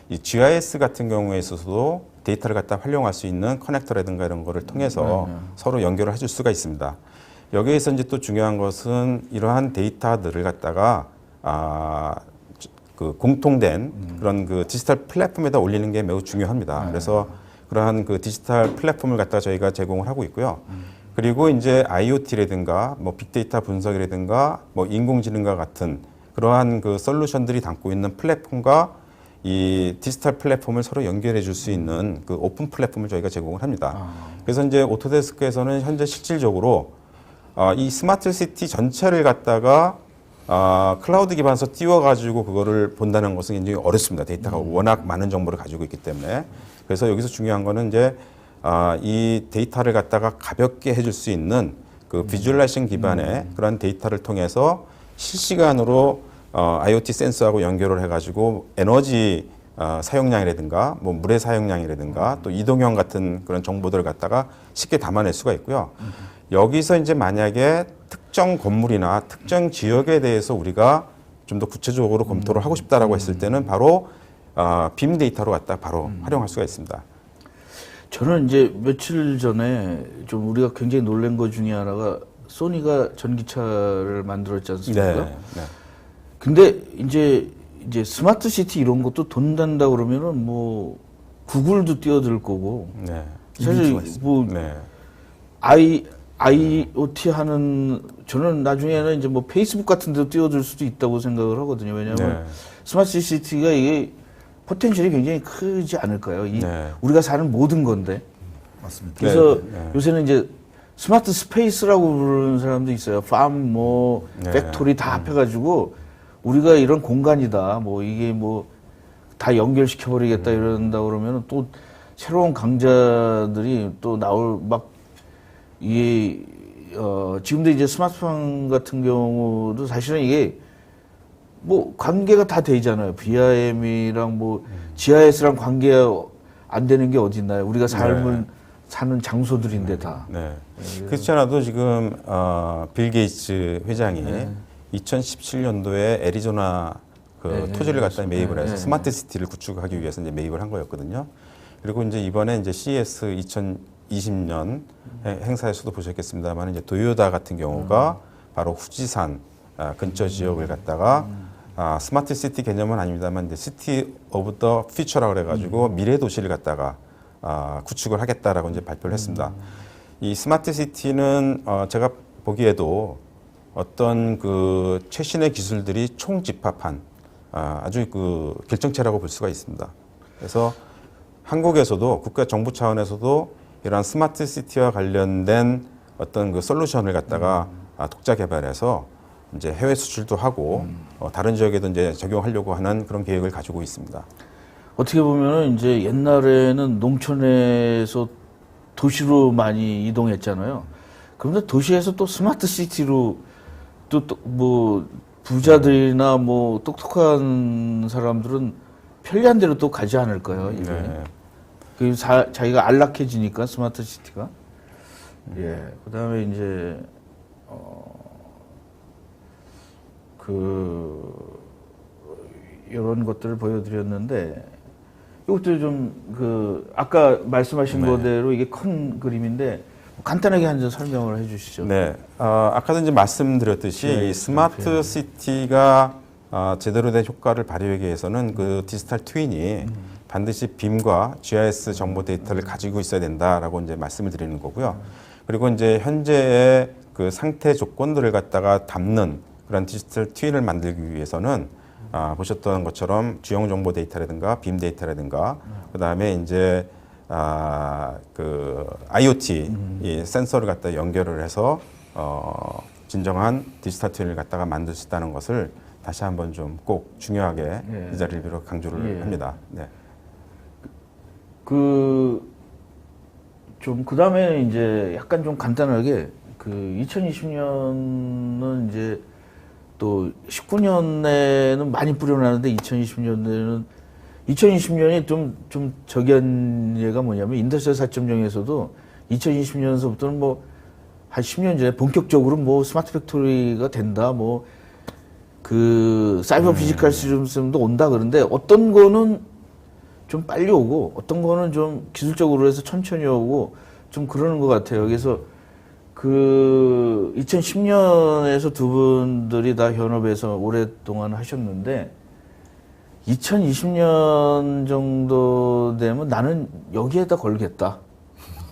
이 GIS 같은 경우에 있어서도 데이터를 갖다 활용할 수 있는 커넥터라든가 이런 거를 통해서 서로 연결을 해줄 수가 있습니다. 여기에서 이제 또 중요한 것은 이러한 데이터들을 갖다가 그 공통된 그런 그 디지털 플랫폼에다 올리는 게 매우 중요합니다. 그래서 그러한 그 디지털 플랫폼을 갖다 저희가 제공을 하고 있고요. 그리고 이제 IoT라든가 뭐 빅데이터 분석이라든가 뭐 인공지능과 같은 그러한 그 솔루션들이 담고 있는 플랫폼과 이 디지털 플랫폼을 서로 연결해 줄 수 있는 그 오픈 플랫폼을 저희가 제공을 합니다. 그래서 이제 오토데스크에서는 현재 실질적으로 이 스마트 시티 전체를 갖다가 클라우드 기반에서 띄워가지고 그거를 본다는 것은 굉장히 어렵습니다. 데이터가 워낙 많은 정보를 가지고 있기 때문에. 그래서 여기서 중요한 거는 이제 이 데이터를 갖다가 가볍게 해줄 수 있는 그 비주얼라이징 기반의 그런 데이터를 통해서 실시간으로 IoT 센서하고 연결을 해가지고 에너지 사용량이라든가 뭐 물의 사용량이라든가 또 이동형 같은 그런 정보들을 갖다가 쉽게 담아낼 수가 있고요. 여기서 이제 만약에 특정 건물이나 특정 지역에 대해서 우리가 좀 더 구체적으로 검토를 하고 싶다라고 했을 때는 바로 빔 데이터로 갖다 바로 활용할 수가 있습니다. 저는 이제 며칠 전에 좀 우리가 굉장히 놀란 것 중에 하나가 소니가 전기차를 만들었지 않습니까? 네. 근데 이제 스마트 시티 이런 것도 돈 단다 그러면은 뭐 구글도 뛰어들 거고 네. 사실 뭐 네. IoT 하는 저는 나중에는 이제 뭐 페이스북 같은 데도 뛰어들 수도 있다고 생각을 하거든요. 왜냐하면 스마트 시티가 이게 포텐셜이 굉장히 크지 않을까요? 우리가 사는 모든 건데. 맞습니다. 그래서 요새는 이제 스마트 스페이스라고 부르는 사람도 있어요. 팜, 뭐, 팩토리 다 합해가지고 우리가 이런 공간이다. 뭐 이게 뭐 다 연결시켜버리겠다 이런다 그러면 또 새로운 강자들이 또 나올 막 이게 지금도 이제 스마트폰 같은 경우도 사실은 이게 뭐 관계가 다 되잖아요. BIM이랑 뭐 GIS랑 관계가 안 되는 게 어디 있나요? 우리가 삶을 사는 장소들인데 다. 네. 그렇지 않아도 지금 빌 게이츠 회장이 2017년도에 애리조나 그 토지를 갖다 매입을 해서 스마트 시티를 구축하기 위해서 이제 매입을 한 거였거든요. 그리고 이제 이번에 이제 CES 2020년 행사에서도 보셨겠습니다만 이제 도요타 같은 경우가 바로 후지산 근처 지역을 갖다가 스마트 시티 개념은 아닙니다만 이제 시티 오브 더 퓨처라고 그래가지고 미래 도시를 갖다가 구축을 하겠다라고 이제 발표를 했습니다. 이 스마트 시티는 제가 보기에도 어떤 그 최신의 기술들이 총집합한 아주 그 결정체라고 볼 수가 있습니다. 그래서 한국에서도 국가 정부 차원에서도 이러한 스마트 시티와 관련된 어떤 그 솔루션을 갖다가 독자 개발해서 이제 해외 수출도 하고 다른 지역에도 이제 적용하려고 하는 그런 계획을 가지고 있습니다. 어떻게 보면은 이제 옛날에는 농촌에서 도시로 많이 이동했잖아요. 그런데 도시에서 또 스마트 시티로 또 뭐 부자들이나 뭐 똑똑한 사람들은 편리한 데로 또 가지 않을까요? 이게. 그 자기가 안락해지니까 스마트 시티가. 예. 그다음에 이제 이런 것들을 보여드렸는데 이것도 좀 아까 말씀하신 거대로 이게 큰 그림인데 간단하게 한 점 설명을 해주시죠. 네, 아까도 이제 말씀드렸듯이 이 스마트 시티가 제대로 된 효과를 발휘하기 위해서는 그 디지털 트윈이 반드시 빔과 GIS 정보 데이터를 가지고 있어야 된다라고 이제 말씀을 드리는 거고요. 그리고 이제 현재의 그 상태 조건들을 갖다가 담는 그런 디지털 트윈을 만들기 위해서는 보셨던 것처럼 주요 정보 데이터라든가 빔 데이터라든가 그다음에 이제 그 IoT 이 센서를 갖다 연결을 해서 진정한 디지털 트윈을 갖다가 만들 수 있다는 것을 다시 한번 좀 꼭 중요하게 이 자리를 빌어 강조를 합니다. 네. 그다음에 이제 약간 좀 간단하게 2020년은 이제 또 19년에는 많이 뿌려나는데 2020년이 좀 저기한 예가 뭐냐면 인더스트리 4.0에서도 2020년서부터는 뭐 한 10년 전에 본격적으로 뭐 스마트 팩토리가 된다 뭐 그 사이버 피지컬 시스템도 온다 그런데 어떤 거는 좀 빨리 오고 어떤 거는 좀 기술적으로 해서 천천히 오고 좀 그러는 것 같아요. 그래서 2010년에서 두 분들이 다 현업에서 오랫동안 하셨는데 2020년 정도 되면 나는 여기에다 걸겠다.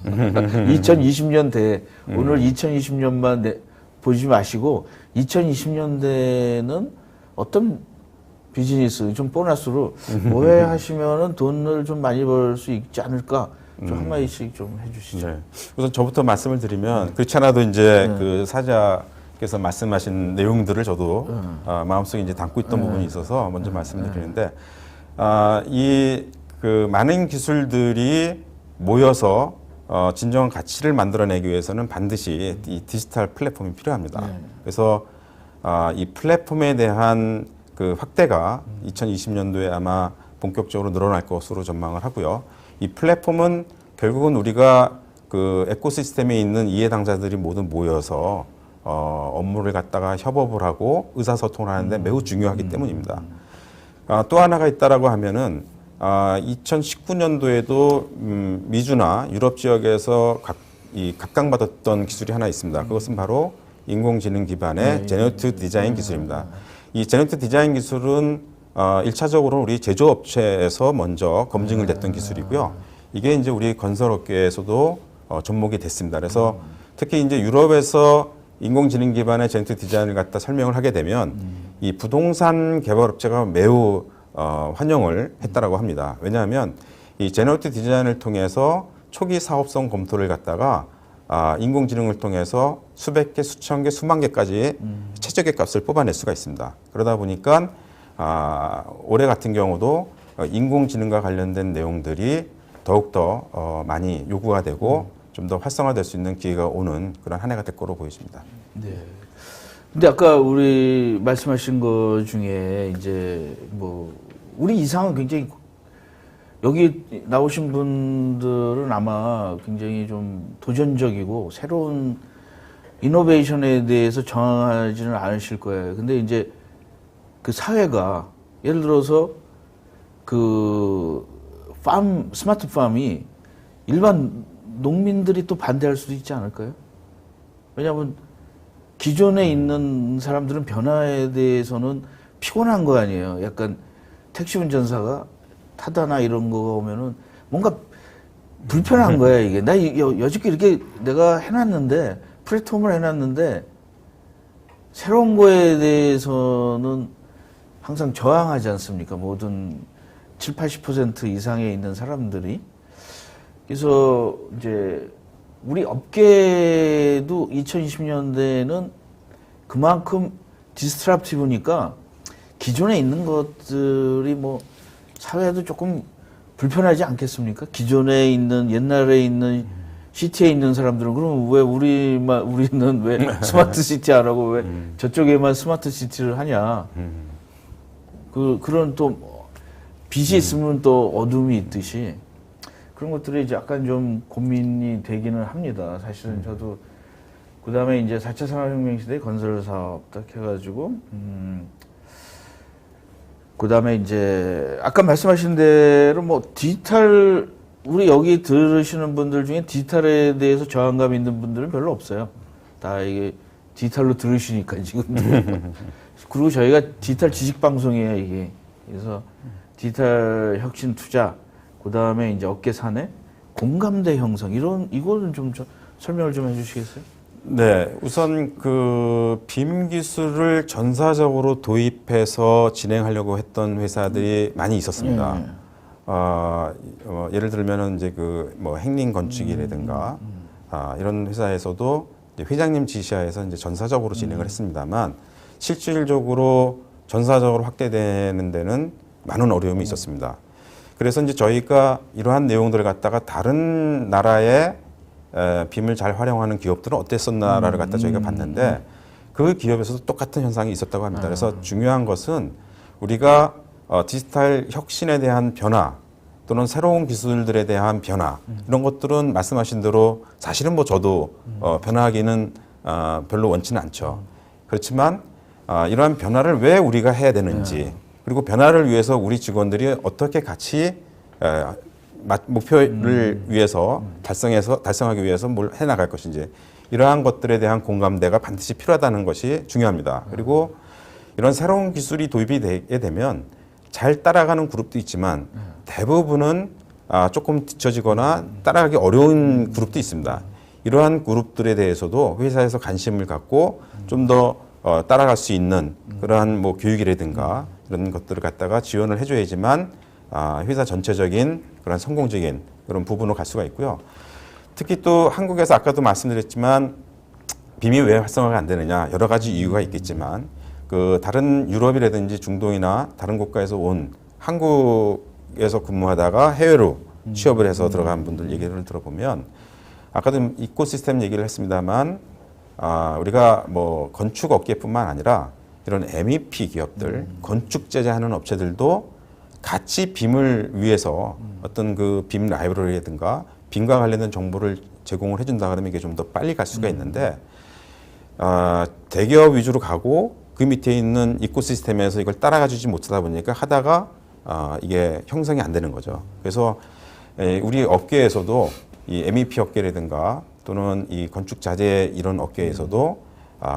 2020년대 오늘 2020년만 보지 마시고 2020년대는 어떤 비즈니스 좀 보너스로 뭐해 하시면은 돈을 좀 많이 벌 수 있지 않을까? 좀 한마디씩 좀 해주시죠. 네. 우선 저부터 말씀을 드리면 그렇지 않아도 이제 그 사자께서 말씀하신 내용들을 저도 마음속에 이제 담고 있던 부분이 있어서 먼저 말씀을 드리는데 이 그 많은 기술들이 모여서 진정한 가치를 만들어내기 위해서는 반드시 이 디지털 플랫폼이 필요합니다. 그래서 이 플랫폼에 대한 그 확대가 2020년도에 아마 본격적으로 늘어날 것으로 전망을 하고요. 이 플랫폼은 결국은 우리가 그 에코시스템에 있는 이해당자들이 모두 모여서 업무를 갖다가 협업을 하고 의사소통을 하는데 매우 중요하기 때문입니다. 또 하나가 있다라고 하면은 2019년도에도 미주나 유럽 지역에서 각광받았던 기술이 하나 있습니다. 그것은 바로 인공지능 기반의 제너레이티브 디자인 기술입니다. 이 제너레이티브 디자인 기술은 1차적으로 우리 제조업체에서 먼저 검증을 됐던 기술이고요. 이게 이제 우리 건설업계에서도 접목이 됐습니다. 그래서 특히 이제 유럽에서 인공지능 기반의 제너레이티브 디자인을 갖다 설명을 하게 되면 이 부동산 개발업체가 매우 환영을 했다라고 합니다. 왜냐하면 이 제너레이티브 디자인을 통해서 초기 사업성 검토를 갖다가 인공지능을 통해서 수백 개, 수천 개, 수만 개까지 최적의 값을 뽑아낼 수가 있습니다. 그러다 보니까 올해 같은 경우도 인공지능과 관련된 내용들이 더욱더 많이 요구가 되고 좀 더 활성화될 수 있는 기회가 오는 그런 한 해가 될 거로 보여집니다. 네. 근데 아까 우리 말씀하신 것 중에 이제 뭐 우리 이상은 굉장히 여기 나오신 분들은 아마 굉장히 좀 도전적이고 새로운 이노베이션에 대해서 정하지는 않으실 거예요. 근데 이제 그 사회가 예를 들어서 그 스마트 팜이 일반 농민들이 또 반대할 수도 있지 않을까요? 왜냐하면 기존에 있는 사람들은 변화에 대해서는 피곤한 거 아니에요. 약간 택시 운전사가 타다나 이런 거 오면은 뭔가 불편한 거야, 이게. 나 여지껏 이렇게 내가 해놨는데, 플랫폼을 해놨는데, 새로운 거에 대해서는 항상 저항하지 않습니까? 모든 70, 80% 이상에 있는 사람들이. 그래서 이제 우리 업계도 2020년대에는 그만큼 디스트랍티브니까 기존에 있는 것들이 뭐 사회도 조금 불편하지 않겠습니까? 기존에 있는 옛날에 있는 시티에 있는 사람들은 그럼 왜 우리는 왜 스마트 시티 안 하고 왜 저쪽에만 스마트 시티를 하냐? 그런 또 빛이 있으면 또 어둠이 있듯이 그런 것들이 이제 약간 좀 고민이 되기는 합니다. 사실은 저도 그 다음에 이제 4차 산업혁명 시대 건설 사업 딱 해가지고 그 다음에 이제 아까 말씀하신 대로 뭐 디지털 우리 여기 들으시는 분들 중에 디지털에 대해서 저항감 있는 분들은 별로 없어요. 다 이게 디지털로 들으시니까 지금. 그리고 저희가 디지털 지식 방송이에요, 이게. 그래서 디지털 혁신 투자, 그 다음에 이제 업계 사내, 공감대 형성, 이거는 좀 설명을 좀 해주시겠어요? 네, 우선 그 빔 기술을 전사적으로 도입해서 진행하려고 했던 회사들이 많이 있었습니다. 예를 들면은 이제 그 뭐 행림 건축이라든가 이런 회사에서도 이제 회장님 지시하에서 이제 전사적으로 진행을 했습니다만 실질적으로 전사적으로 확대되는 데는 많은 어려움이 있었습니다. 그래서 이제 저희가 이러한 내용들을 갖다가 다른 나라의 빔을 잘 활용하는 기업들은 어땠었나를 갖다 저희가 봤는데 그 기업에서도 똑같은 현상이 있었다고 합니다. 그래서 중요한 것은 우리가 디지털 혁신에 대한 변화 또는 새로운 기술들에 대한 변화 이런 것들은 말씀하신 대로 사실은 뭐 저도 변화하기는 별로 원치는 않죠. 그렇지만 이러한 변화를 왜 우리가 해야 되는지 그리고 변화를 위해서 우리 직원들이 어떻게 같이 목표를 위해서 달성하기 위해서 뭘 해나갈 것인지 이러한 것들에 대한 공감대가 반드시 필요하다는 것이 중요합니다. 그리고 이런 새로운 기술이 도입이 되게 되면 잘 따라가는 그룹도 있지만 대부분은 조금 뒤처지거나 따라가기 어려운 그룹도 있습니다. 이러한 그룹들에 대해서도 회사에서 관심을 갖고 좀 더 따라갈 수 있는 그러한 뭐 교육이라든가 이런 것들을 갖다가 지원을 해줘야지만 회사 전체적인 그런 성공적인 그런 부분으로 갈 수가 있고요. 특히 또 한국에서 아까도 말씀드렸지만 빔이 왜 활성화가 안 되느냐 여러 가지 이유가 있겠지만 그 다른 유럽이라든지 중동이나 다른 국가에서 온 한국에서 근무하다가 해외로 취업을 해서 들어간 분들 얘기를 들어보면 아까도 이코시스템 얘기를 했습니다만 우리가 뭐 건축 업계뿐만 아니라 이런 MEP 기업들, 건축 제작하는 업체들도 같이 빔을 위해서 어떤 그 빔 라이브러리라든가 빔과 관련된 정보를 제공을 해준다 그러면 이게 좀 더 빨리 갈 수가 있는데 대기업 위주로 가고 그 밑에 있는 이코시스템에서 이걸 따라가 주지 못하다 보니까 하다가 이게 형성이 안 되는 거죠. 그래서 우리 업계에서도 이 MEP 업계라든가 또는 이 건축 자재 이런 업계에서도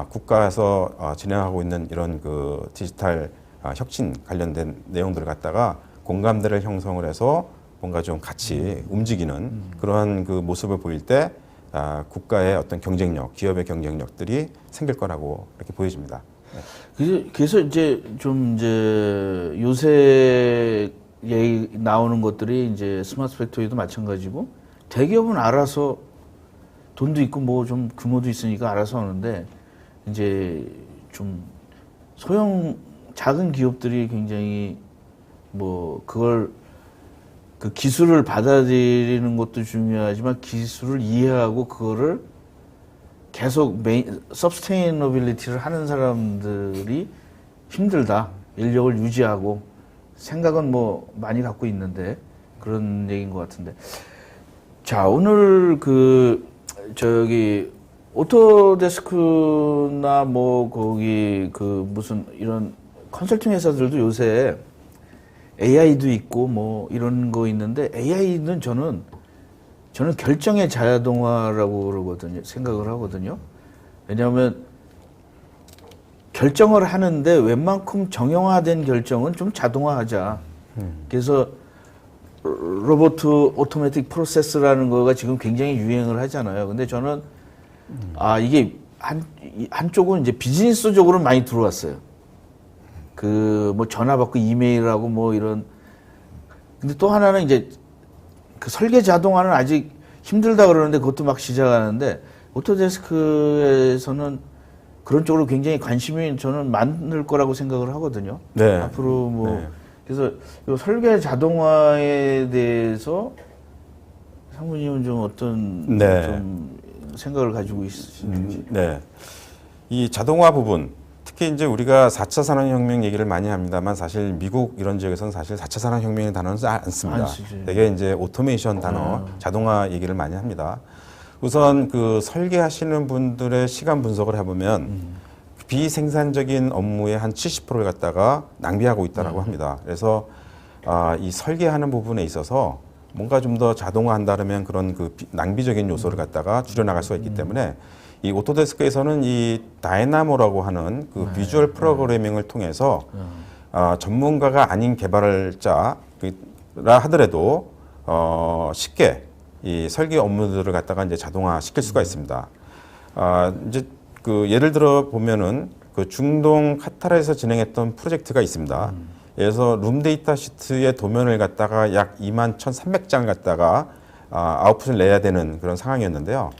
국가에서 진행하고 있는 이런 그 디지털 혁신 관련된 내용들을 갖다가 공감대를 형성을 해서 뭔가 좀 같이 움직이는 그러한 그 모습을 보일 때 국가의 어떤 경쟁력, 기업의 경쟁력들이 생길 거라고 이렇게 보여집니다. 그래서 이제 좀 이제 요새 얘기 나오는 것들이 이제 스마트 팩토리도 마찬가지고 대기업은 알아서 돈도 있고 뭐 좀 규모도 있으니까 알아서 하는데 이제 좀 소형 작은 기업들이 굉장히 뭐 그걸 그 기술을 받아들이는 것도 중요하지만 기술을 이해하고 그거를 계속 서스테이너빌리티를 하는 사람들이 힘들다. 인력을 유지하고 생각은 뭐 많이 갖고 있는데 그런 얘기인 것 같은데. 자, 오늘 그 저기 오토데스크나 뭐 거기 그 무슨 이런 컨설팅 회사들도 요새 AI도 있고 뭐 이런 거 있는데 AI는 저는 결정의 자동화라고 그러거든요. 생각을 하거든요. 왜냐하면 결정을 하는데 웬만큼 정형화된 결정은 좀 자동화하자. 그래서 로보트 오토매틱 프로세스라는 거가 지금 굉장히 유행을 하잖아요. 근데 저는 이게 한쪽은 이제 비즈니스적으로 많이 들어왔어요. 그 뭐 전화 받고 이메일하고 뭐 이런. 근데 또 하나는 이제 그 설계 자동화는 아직 힘들다 그러는데 그것도 막 시작하는데 오토데스크에서는 그런 쪽으로 굉장히 관심이 저는 많을 거라고 생각을 하거든요. 네. 앞으로 뭐 네. 그래서 이 설계 자동화에 대해서 상무님은 좀 어떤 네. 좀 생각을 가지고 있으신지. 네. 이 자동화 부분, 특히 이제 우리가 4차 산업혁명 얘기를 많이 합니다만 사실 미국 이런 지역에서는 사실 4차 산업혁명의 단어는 안 씁니다. 안 쓰지. 되게 이제 오토메이션 단어, 자동화 얘기를 많이 합니다. 우선 그 설계하시는 분들의 시간 분석을 해보면 비생산적인 업무의 한 70%를 갖다가 낭비하고 있다라고 합니다. 그래서 이 설계하는 부분에 있어서 뭔가 좀 더 자동화한다면 그런 그 낭비적인 요소를 갖다가 줄여나갈 수가 있기 때문에 이 오토데스크에서는 이 다이나모라고 하는 그 비주얼 프로그래밍을 통해서 전문가가 아닌 개발자라 하더라도 쉽게 이 설계 업무들을 갖다가 이제 자동화 시킬 수가 있습니다. 이제 그 예를 들어 보면은 그 중동 카타르에서 진행했던 프로젝트가 있습니다. 그래서 룸데이터 시트의 도면을 갖다가 약 21,300장을 갖다가 아웃풋을 내야 되는 그런 상황이었는데요.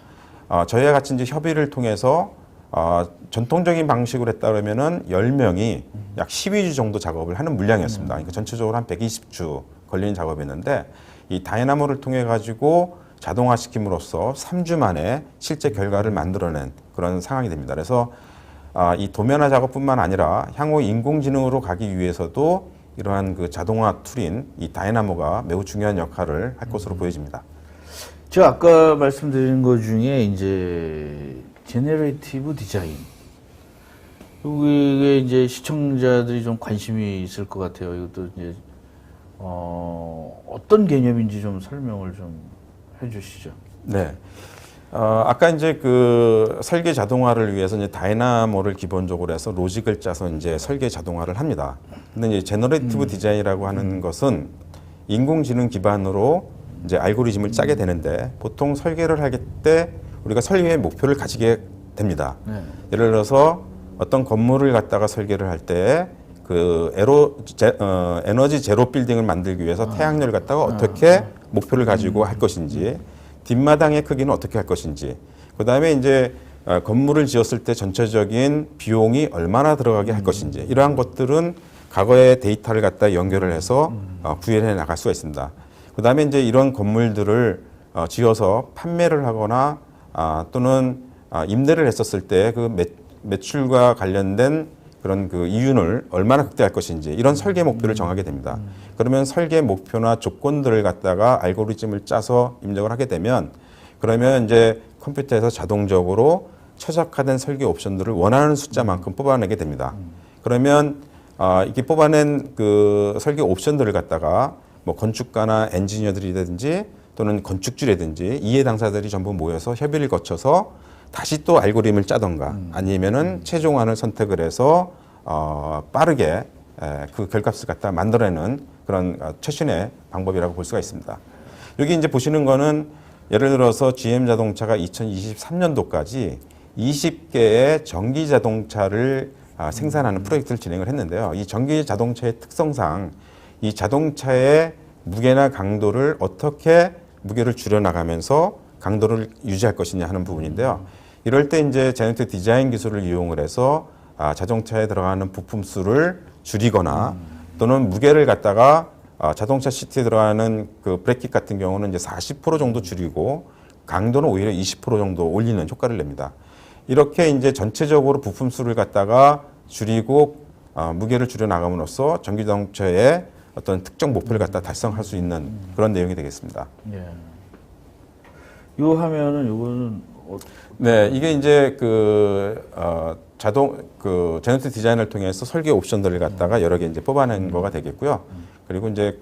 저희와 같이 이제 협의를 통해서 전통적인 방식으로 했다 그러면은 10명이 약 12주 정도 작업을 하는 물량이었습니다. 그러니까 전체적으로 한 120주 걸리는 작업이었는데 이 다이나모를 통해 가지고 자동화시킴으로써 3주 만에 실제 결과를 만들어낸 그런 상황이 됩니다. 그래서 이 도면화 작업뿐만 아니라 향후 인공지능으로 가기 위해서도 이러한 그 자동화 툴인 이 다이나모가 매우 중요한 역할을 할 것으로 보여집니다. 제가 아까 말씀드린 것 중에 이제 제너레이티브 디자인. 이게 이제 시청자들이 좀 관심이 있을 것 같아요. 이것도 이제 어떤 개념인지 좀 설명을 좀 해주시죠. 네. 아까 이제 그 설계 자동화를 위해서 이제 다이나모를 기본적으로 해서 로직을 짜서 이제 설계 자동화를 합니다. 근데 이제 제너레이티브 디자인이라고 하는 것은 인공지능 기반으로 이제 알고리즘을 짜게 되는데 보통 설계를 할 때 우리가 설계의 목표를 가지게 됩니다. 네. 예를 들어서 어떤 건물을 갖다가 설계를 할 때 그 에너지 제로 빌딩을 만들기 위해서 태양열을 갖다가 어떻게 목표를 가지고 할 것인지, 뒷마당의 크기는 어떻게 할 것인지, 그 다음에 이제 건물을 지었을 때 전체적인 비용이 얼마나 들어가게 할 것인지, 이러한 것들은 과거의 데이터를 갖다 연결을 해서 구현해 나갈 수가 있습니다. 그 다음에 이제 이런 건물들을 지어서 판매를 하거나 또는 임대를 했었을 때 그 매출과 관련된 그런 그 이윤을 얼마나 극대화할 것인지 이런 설계 목표를 정하게 됩니다. 그러면 설계 목표나 조건들을 갖다가 알고리즘을 짜서 입력을 하게 되면 그러면 이제 컴퓨터에서 자동적으로 최적화된 설계 옵션들을 원하는 숫자만큼 뽑아내게 됩니다. 그러면 이렇게 뽑아낸 그 설계 옵션들을 갖다가 뭐 건축가나 엔지니어들이라든지 또는 건축주라든지 이해 당사자들이 전부 모여서 협의를 거쳐서 다시 또 알고리즘을 짜던가 아니면은 최종안을 선택을 해서 빠르게 그 결값을 갖다 만들어내는 그런 최신의 방법이라고 볼 수가 있습니다. 여기 이제 보시는 거는 예를 들어서 GM 자동차가 2023년도까지 20개의 전기 자동차를 생산하는 프로젝트를 진행을 했는데요. 이 전기 자동차의 특성상 이 자동차의 무게나 강도를 어떻게 무게를 줄여나가면서 강도를 유지할 것이냐 하는 부분인데요. 이럴 때 이제 제너레이티브 디자인 기술을 이용을 해서 자동차에 들어가는 부품 수를 줄이거나 또는 무게를 갖다가 자동차 시트에 들어가는 그 브레이크 같은 경우는 이제 40% 정도 줄이고 강도는 오히려 20% 정도 올리는 효과를 냅니다. 이렇게 이제 전체적으로 부품 수를 갖다가 줄이고 무게를 줄여 나감으로써 전기 자동차의 어떤 특정 목표를 갖다 달성할 수 있는 그런 내용이 되겠습니다. 예. 요 하면은 요거는 네, 이게 이제 제너레이티브 디자인을 통해서 설계 옵션들을 갖다가 여러 개 이제 뽑아낸 거가 되겠고요. 그리고 이제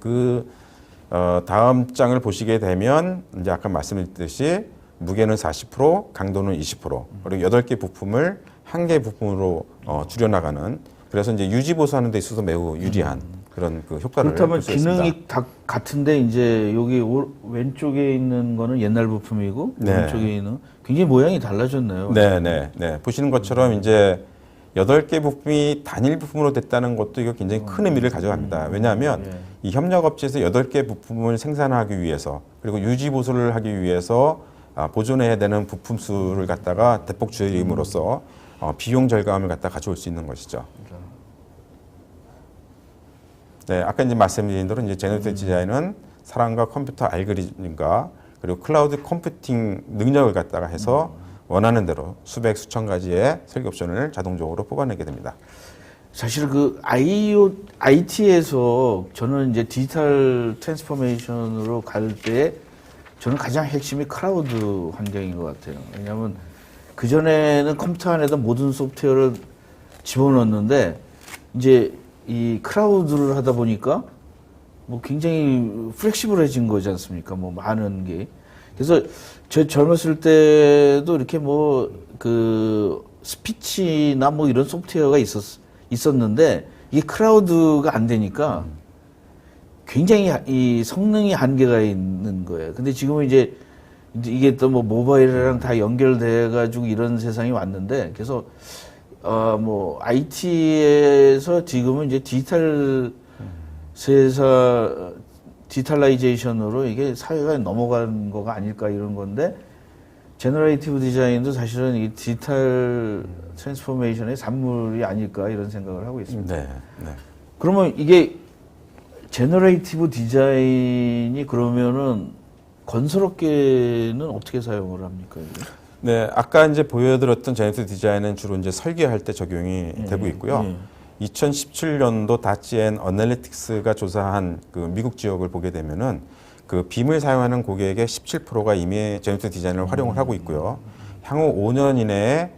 다음 장을 보시게 되면 이제 아까 말씀드렸듯이 무게는 40%, 강도는 20%, 그리고 8개 부품을 1개 부품으로 줄여나가는, 그래서 이제 유지 보수하는 데 있어서 매우 유리한 그런 그 효과를 그렇다면 볼 수 있습니다. 기능이 다 같은데 이제 여기 왼쪽에 있는 거는 옛날 부품이고 네. 오른쪽에 있는 굉장히 모양이 달라졌네요. 네. 보시는 것처럼 이제 8개 부품이 단일 부품으로 됐다는 것도 이거 굉장히 큰 의미를 가져갑니다. 왜냐하면 예. 이 협력업체에서 8개 부품을 생산하기 위해서 그리고 유지 보수를 하기 위해서 보존해야 되는 부품 수를 갖다가 대폭 줄임으로써 비용 절감을 갖다 가져올 수 있는 것이죠. 네, 아까 이제 말씀드린 대로 이제 제너레이티브 디자인은 사람과 컴퓨터 알고리즘과 그리고 클라우드 컴퓨팅 능력을 갖다가 해서 원하는 대로 수백 수천 가지의 설계 옵션을 자동적으로 뽑아내게 됩니다. 사실 그 IT에서 저는 이제 디지털 트랜스포메이션으로 갈 때 저는 가장 핵심이 클라우드 환경인 것 같아요. 왜냐하면 그전에는 컴퓨터 안에다 모든 소프트웨어를 집어넣었는데 이제 이 클라우드를 하다 보니까 뭐 굉장히 플렉시블해진 거지 않습니까? 뭐 많은 게. 그래서 저 젊었을 때도 이렇게 뭐 그 스피치나 뭐 이런 소프트웨어가 있었는데 이게 클라우드가 안 되니까 굉장히 이 성능이 한계가 있는 거예요. 근데 지금은 이제 이게 또 뭐 모바일이랑 다 연결돼 가지고 이런 세상이 왔는데 그래서 뭐 IT에서 지금은 이제 디지털라이제이션으로 이게 사회가 넘어간 거가 아닐까 이런 건데 제너레이티브 디자인도 사실은 이 디지털 트랜스포메이션의 산물이 아닐까 이런 생각을 하고 있습니다. 네. 그러면 이게 제너레이티브 디자인이 그러면은 건설업계는 어떻게 사용을 합니까? 이게? 네, 아까 이제 보여드렸던 제너레이티브 디자인은 주로 이제 설계할 때 적용이 되고 있고요. 2017년도 다치 앤 어널리틱스가 조사한 그 미국 지역을 보게 되면은 그 빔을 사용하는 고객의 17%가 이미 제너레이티브 디자인을 활용을 하고 있고요. 향후 5년 이내에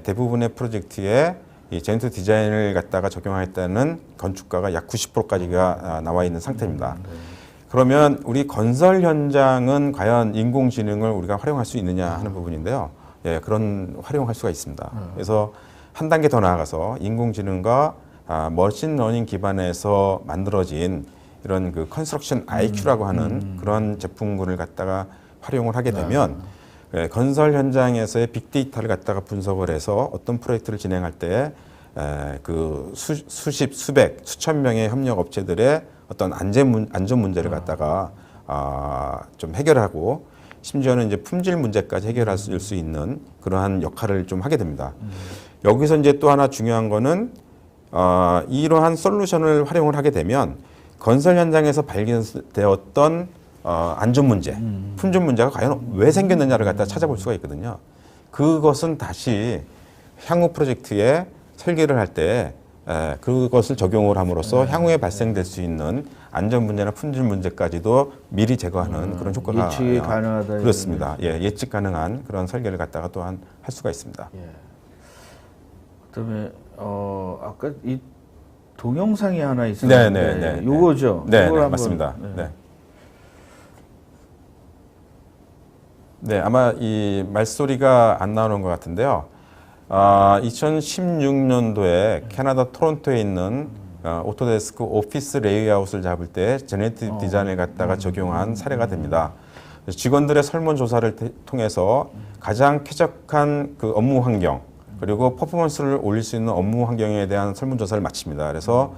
대부분의 프로젝트에 이 제너레이티브 디자인을 갖다가 적용하겠다는 건축가가 약 90%까지가 나와 있는 상태입니다. 그러면 우리 건설 현장은 과연 인공지능을 우리가 활용할 수 있느냐 하는 부분인데요. 예, 그런 활용할 수가 있습니다. 그래서 한 단계 더 나아가서 인공지능과 머신러닝 기반에서 만들어진 이런 그 컨스트럭션 IQ라고 하는 그런 제품군을 갖다가 활용을 하게 되면 예, 건설 현장에서의 빅데이터를 갖다가 분석을 해서 어떤 프로젝트를 진행할 때 그 수십, 수백, 수천 명의 협력 업체들의 어떤 안전 문제를 갖다가 좀 해결하고 심지어는 이제 품질 문제까지 해결할 수 있는 그러한 역할을 좀 하게 됩니다. 여기서 이제 또 하나 중요한 거는 이러한 솔루션을 활용을 하게 되면 건설 현장에서 발견되었던 안전 문제, 품질 문제가 과연 왜 생겼느냐를 갖다 찾아볼 수가 있거든요. 그것은 다시 향후 프로젝트에 설계를 할 때 그것을 적용을 함으로써 향후에 발생될 수 있는 안전 문제나 품질 문제까지도 미리 제거하는 그런 효과가 예측이 가능하다. 그렇습니다. 예, 예측 가능한 그런 설계를 갖다가 또한 할 수가 있습니다. 예. 그다음에 아까 이 동영상이 하나 있었는데 네. 요거죠. 네, 요걸 한번, 맞습니다. 네, 아마 이 말소리가 안 나오는 것 같은데요. 2016년도에 캐나다 토론토에 있는 오토데스크 오피스 레이아웃을 잡을 때 제네티브 디자인을 갖다가 적용한 사례가 됩니다. 직원들의 설문조사를 통해서 가장 쾌적한 그 업무 환경 그리고 퍼포먼스를 올릴 수 있는 업무 환경에 대한 설문조사를 마칩니다. 그래서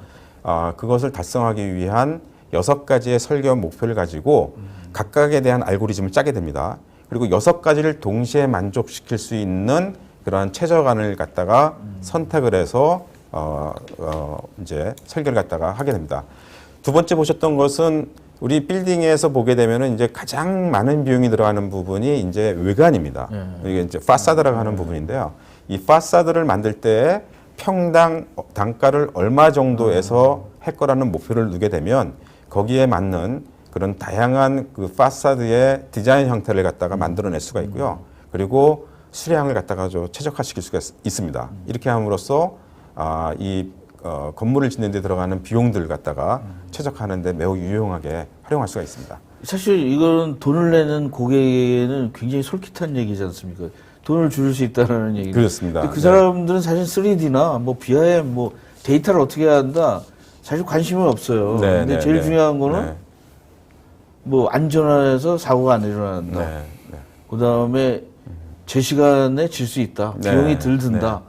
그것을 달성하기 위한 6가지의 설계 목표를 가지고 각각에 대한 알고리즘을 짜게 됩니다. 그리고 6가지를 동시에 만족시킬 수 있는 그러한 최저간을 갖다가 선택을 해서 이제 설계를 갖다가 하게 됩니다. 두 번째 보셨던 것은 우리 빌딩에서 보게 되면은 이제 가장 많은 비용이 들어가는 부분이 이제 외관입니다. 이게 이제 파사드라고 하는 부분인데요. 이 파사드를 만들 때 평당 단가를 얼마 정도에서 할 거라는 목표를 두게 되면 거기에 맞는 그런 다양한 그 파사드의 디자인 형태를 갖다가 만들어낼 수가 있고요. 그리고 수량을 갖다가 좀 최적화시킬 수가 있습니다. 이렇게 함으로써 이 건물을 짓는 데 들어가는 비용들을 갖다가 최적화하는데 매우 유용하게 활용할 수가 있습니다. 사실 이건 돈을 내는 고객에는 굉장히 솔깃한 얘기지 않습니까? 돈을 줄일 수 있다는 얘기. 그렇습니다. 근데 그 사람들은 사실 3D나 뭐 BIM 뭐 데이터를 어떻게 해야 한다 사실 관심은 없어요. 근데 제일 중요한 거는 뭐 안전해서 사고가 안 일어난다. 그 다음에 제 시간에 질 수 있다. 비용이 덜 든다.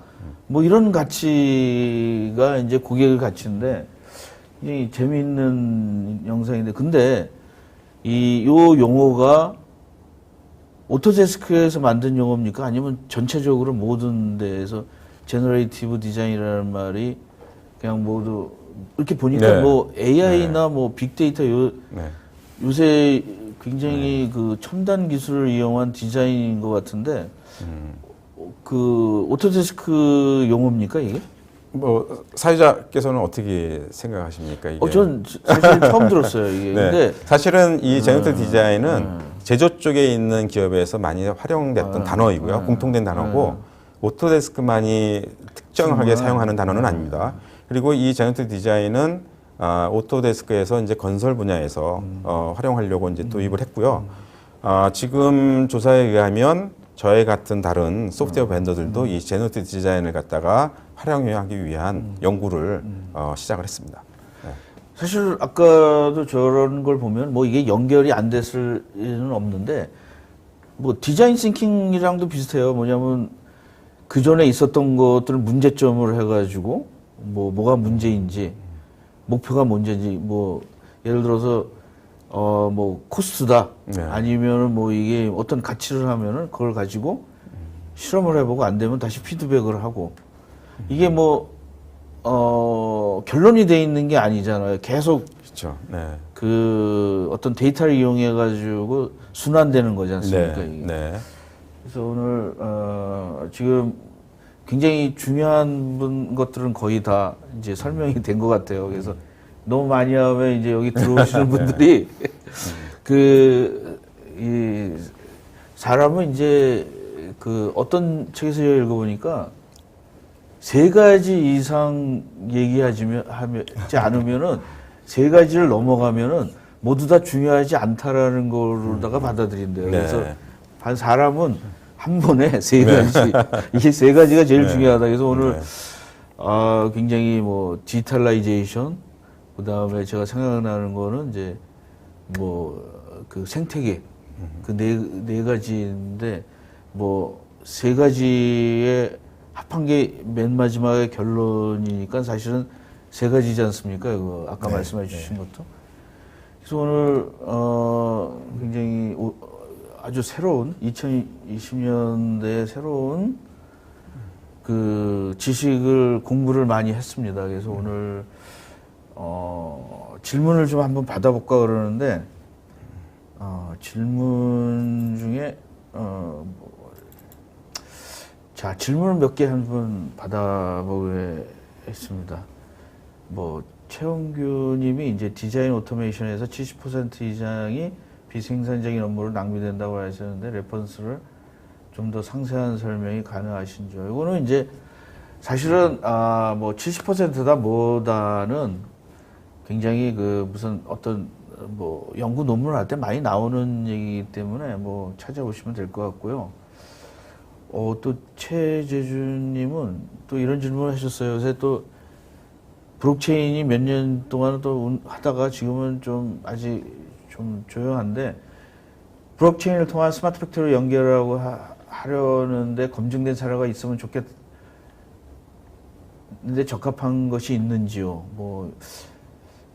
뭐 이런 가치가 이제 고객의 가치인데 이 재미있는 영상인데 근데 요 용어가 오토데스크에서 만든 용어입니까? 아니면 전체적으로 모든 데에서 제너레이티브 디자인이라는 말이 그냥 모두 이렇게 보니까 뭐 AI나 뭐 빅데이터 요새 굉장히 그 첨단 기술을 이용한 디자인인 것 같은데 그 오토데스크 용어입니까 이게? 뭐 사회자께서는 어떻게 생각하십니까 이게? 전 사실 처음 들었어요 이게. 근데 사실은 이 제너레이티브 디자인은 제조 쪽에 있는 기업에서 많이 활용됐던 단어이고요. 공통된 단어고 오토데스크만이 특정하게 사용하는 단어는 아닙니다. 그리고 이 제너레이티브 디자인은 오토데스크에서 이제 건설 분야에서 활용하려고 이제 도입을 했고요. 지금 조사에 의하면 저희 같은 다른 소프트웨어 벤더들도 이 제너레이티브 디자인을 갖다가 활용하기 위한 연구를 시작을 했습니다. 사실 아까도 저런 걸 보면 뭐 이게 연결이 안 됐을 일은 없는데 뭐 디자인 싱킹이랑도 비슷해요. 뭐냐면 그 전에 있었던 것들을 문제점을 해가지고 뭐가 문제인지 목표가 뭔지 뭐 예를 들어서 뭐 코스트다 아니면은 뭐 이게 어떤 가치를 하면은 그걸 가지고 실험을 해보고 안 되면 다시 피드백을 하고 이게 뭐 결론이 돼 있는 게 아니잖아요. 계속 그렇죠. 그 어떤 데이터를 이용해 가지고 순환되는 거지 않습니까? 이게. 그래서 오늘 지금 굉장히 중요한 것들은 거의 다 이제 설명이 된 것 같아요. 그래서 너무 많이 하면 이제 여기 들어오시는 분들이 이 사람은 이제 그 어떤 책에서 읽어보니까 3가지 이상 얘기하지 않으면은 3가지를 넘어가면은 모두 다 중요하지 않다라는 거로다가 받아들인대요. 네. 그래서 사람은 한 번에 세 가지 이게 세 가지가 제일 중요하다. 그래서 오늘 굉장히 뭐 디지털라이제이션, 그 다음에 제가 생각나는 거는 이제 뭐 그 생태계 그 네 가지인데 뭐 세 가지의 합한 게 맨 마지막에 결론이니까 사실은 세 가지지 않습니까? 이거 아까 말씀해 주신 것도. 그래서 오늘 굉장히 아주 새로운 2020년대에 새로운 그 지식을 공부를 많이 했습니다. 그래서 오늘 질문을 좀 한번 받아볼까 그러는데 질문 중에 자, 질문을 몇 개 한번 받아보겠습니다. 뭐 최홍규 님이 이제 디자인 오토메이션에서 70% 이상이 비생산적인 업무를 낭비된다고 하셨는데 레퍼런스를 좀 더 상세한 설명이 가능하신지요? 이거는 이제 사실은 뭐 70%다 뭐다는 굉장히 그 무슨 어떤 뭐 연구 논문을 할 때 많이 나오는 얘기이기 때문에 뭐 찾아보시면 될 것 같고요. 또 최재준님은 또 이런 질문을 하셨어요. 요새 또 블록체인이 몇 년 동안 또 하다가 지금은 좀 아직 좀 조용한데 블록체인을 통한 스마트 팩토리 연결하고 하려는데 검증된 사례가 있으면 좋겠는데 적합한 것이 있는지요? 뭐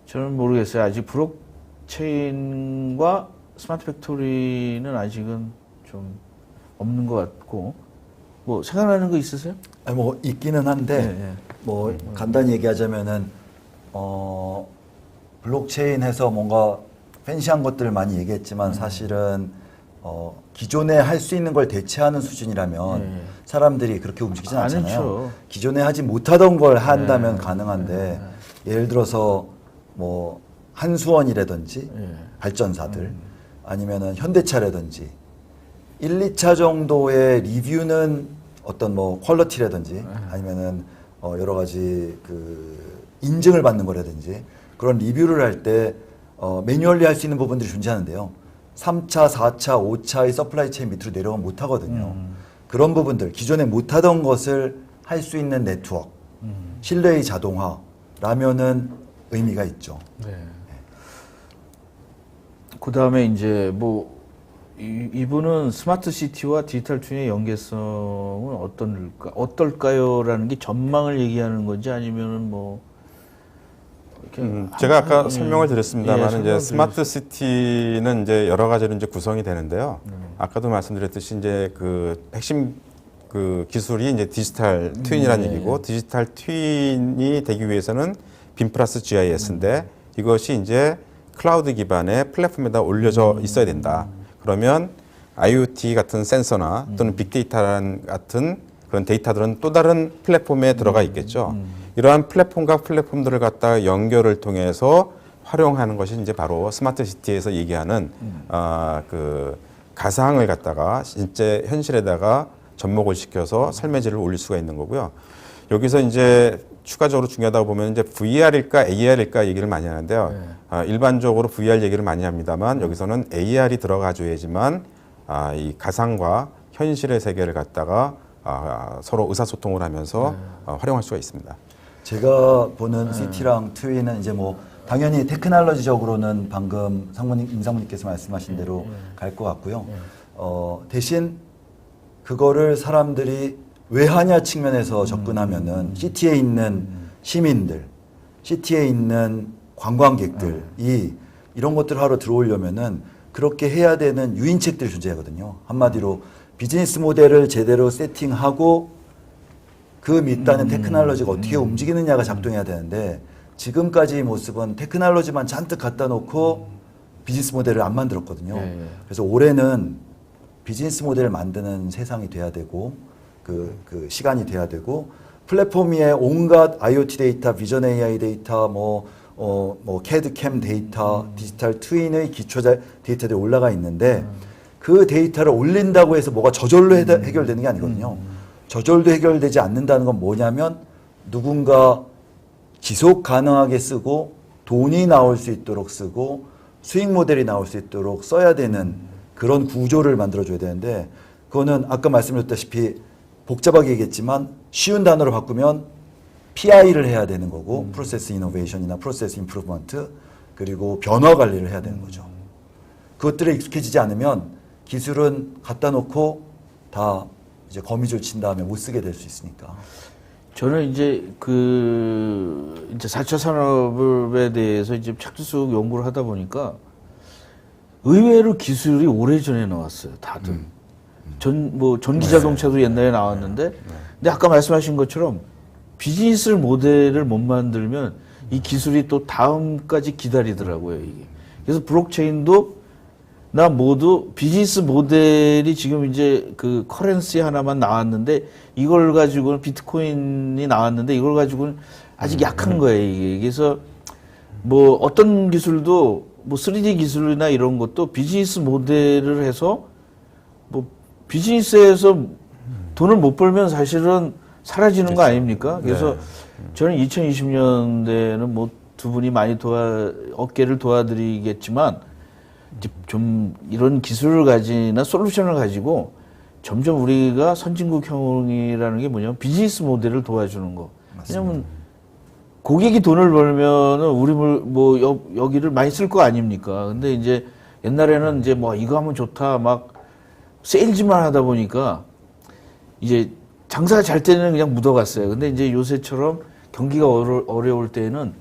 저는 모르겠어요. 아직 블록체인과 스마트 팩토리는 아직은 좀 없는 것 같고 뭐 생각나는 거 있으세요? 아니 뭐 있기는 한데 네. 뭐 간단히 얘기하자면은 블록체인에서 뭔가 팬시한 것들을 많이 얘기했지만 사실은 기존에 할 수 있는 걸 대체하는 수준이라면 사람들이 그렇게 움직이진 않잖아요. 않죠. 기존에 하지 못하던 걸 한다면 가능한데 예를 들어서 뭐 한수원이라든지 발전사들 아니면은 현대차라든지 1, 2차 정도의 리뷰는 어떤 뭐 퀄리티라든지 아니면은 여러 가지 그 인증을 받는 거라든지 그런 리뷰를 할 때 매뉴얼리 할 수 있는 부분들이 존재하는데요. 3차, 4차, 5차의 서플라이 체인 밑으로 내려가면 못 하거든요. 그런 부분들, 기존에 못 하던 것을 할 수 있는 네트워크, 신뢰의 자동화라면은 의미가 있죠. 네. 그 다음에 이제 뭐 이분은 스마트 시티와 디지털 트윈의 연계성은 어떨까요라는 게 전망을 얘기하는 건지 아니면은 뭐 제가 아까 설명을 드렸습니다만 이제 설명을 스마트 시티는 이제 여러 가지로 이제 구성이 되는데요. 아까도 말씀드렸듯이 이제 그 핵심 그 기술이 이제 디지털 트윈이라는 얘기고 디지털 트윈이 되기 위해서는 빔 플러스 GIS인데 이것이 이제 클라우드 기반의 플랫폼에다 올려져 있어야 된다. 그러면 IoT 같은 센서나 또는 빅데이터 같은 그런 데이터들은 또 다른 플랫폼에 들어가 있겠죠. 이러한 플랫폼과 플랫폼들을 갖다 연결을 통해서 활용하는 것이 이제 바로 스마트 시티에서 얘기하는 그 가상을 갖다가 진짜 현실에다가 접목을 시켜서 삶의 질을 올릴 수가 있는 거고요. 여기서 이제 추가적으로 중요하다고 보면 이제 VR일까 AR일까 얘기를 많이 하는데요. 일반적으로 VR 얘기를 많이 합니다만 여기서는 AR이 들어가줘야지만 이 가상과 현실의 세계를 갖다가 서로 의사소통을 하면서 활용할 수가 있습니다. 제가 보는 시티랑 트윈은 이제 뭐 당연히 테크놀로지적으로는 방금 임상무님께서 말씀하신 대로 갈 것 같고요. 대신 그거를 사람들이 왜 하냐 측면에서 접근하면은 시티에 있는 시민들, 시티에 있는 관광객들이 이런 것들을 하러 들어오려면은 그렇게 해야 되는 유인책들이 존재하거든요. 한마디로 비즈니스 모델을 제대로 세팅하고 그 밑단의 테크놀로지가 어떻게 움직이느냐가 작동해야 되는데 지금까지의 모습은 테크놀로지만 잔뜩 갖다 놓고 비즈니스 모델을 안 만들었거든요. 그래서 올해는 비즈니스 모델을 만드는 세상이 돼야 되고 그 시간이 돼야 되고 플랫폼 위에 온갖 IoT 데이터, 비전 AI 데이터, 뭐 CAD, CAM 데이터, 디지털 트윈의 기초 데이터들이 올라가 있는데 그 데이터를 올린다고 해서 뭐가 저절로 해결되는 게 아니거든요. 저절로 해결되지 않는다는 건 뭐냐면 누군가 지속 가능하게 쓰고 돈이 나올 수 있도록 쓰고 수익 모델이 나올 수 있도록 써야 되는 그런 구조를 만들어줘야 되는데 그거는 아까 말씀드렸다시피 복잡하게 얘기했지만 쉬운 단어로 바꾸면 PI를 해야 되는 거고 프로세스 이노베이션이나 프로세스 임프루먼트 그리고 변화 관리를 해야 되는 거죠. 그것들에 익숙해지지 않으면 기술은 갖다 놓고 다 이제 거미줄 친 다음에 못 쓰게 될 수 있으니까. 저는 이제 이제 4차 산업에 대해서 이제 쭉 연구를 하다 보니까 의외로 기술이 오래전에 나왔어요. 다들. 전기 자동차도 옛날에 나왔는데 근데 아까 말씀하신 것처럼 비즈니스 모델을 못 만들면 이 기술이 또 다음까지 기다리더라고요, 이게. 그래서 블록체인도 나 모두 비즈니스 모델이 지금 이제 그 커런시 하나만 나왔는데 이걸 가지고는 비트코인이 나왔는데 이걸 가지고는 아직 약한 거예요, 이게. 그래서 뭐 어떤 기술도 뭐 3D 기술이나 이런 것도 비즈니스 모델을 해서 뭐 비즈니스에서 돈을 못 벌면 사실은 사라지는 거 아닙니까? 그래서 저는 2020년대에는 뭐 두 분이 많이 업계를 도와드리겠지만 이제 좀 이런 기술을 가지나 솔루션을 가지고 점점 우리가 선진국형이라는 게 뭐냐면 비즈니스 모델을 도와주는 거. 맞습니다. 왜냐면 고객이 돈을 벌면은 우리 뭐 여기를 많이 쓸 거 아닙니까? 근데 이제 옛날에는 이제 뭐 이거 하면 좋다 막 세일즈만 하다 보니까 이제 장사가 잘 때는 그냥 묻어갔어요. 근데 이제 요새처럼 경기가 어려울 때는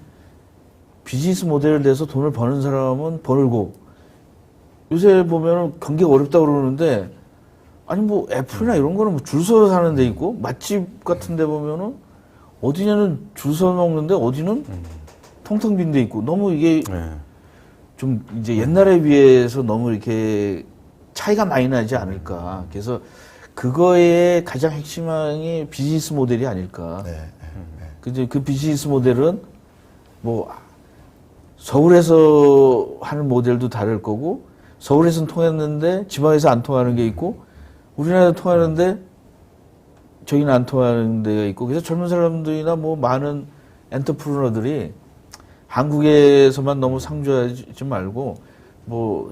비즈니스 모델을 내서 돈을 버는 사람은 벌고 요새 보면은 경기가 어렵다고 그러는데 아니 뭐 애플이나 이런 거는 뭐 줄 서서 사는 데 있고 맛집 같은 데 보면은 어디냐는 줄 서 먹는데 어디는 텅텅 빈 데 있고 너무 이게 좀 이제 옛날에 비해서 너무 이렇게 차이가 많이 나지 않을까. 그래서 그거의 가장 핵심이 비즈니스 모델이 아닐까. 근데 그 비즈니스 모델은 뭐 서울에서 하는 모델도 다를 거고 서울에서는 통했는데 지방에서 안 통하는 게 있고 우리나라에서 통하는데 저기는 안 통하는 데가 있고 그래서 젊은 사람들이나 뭐 많은 엔터프리너들이 한국에서만 너무 상주하지 말고 뭐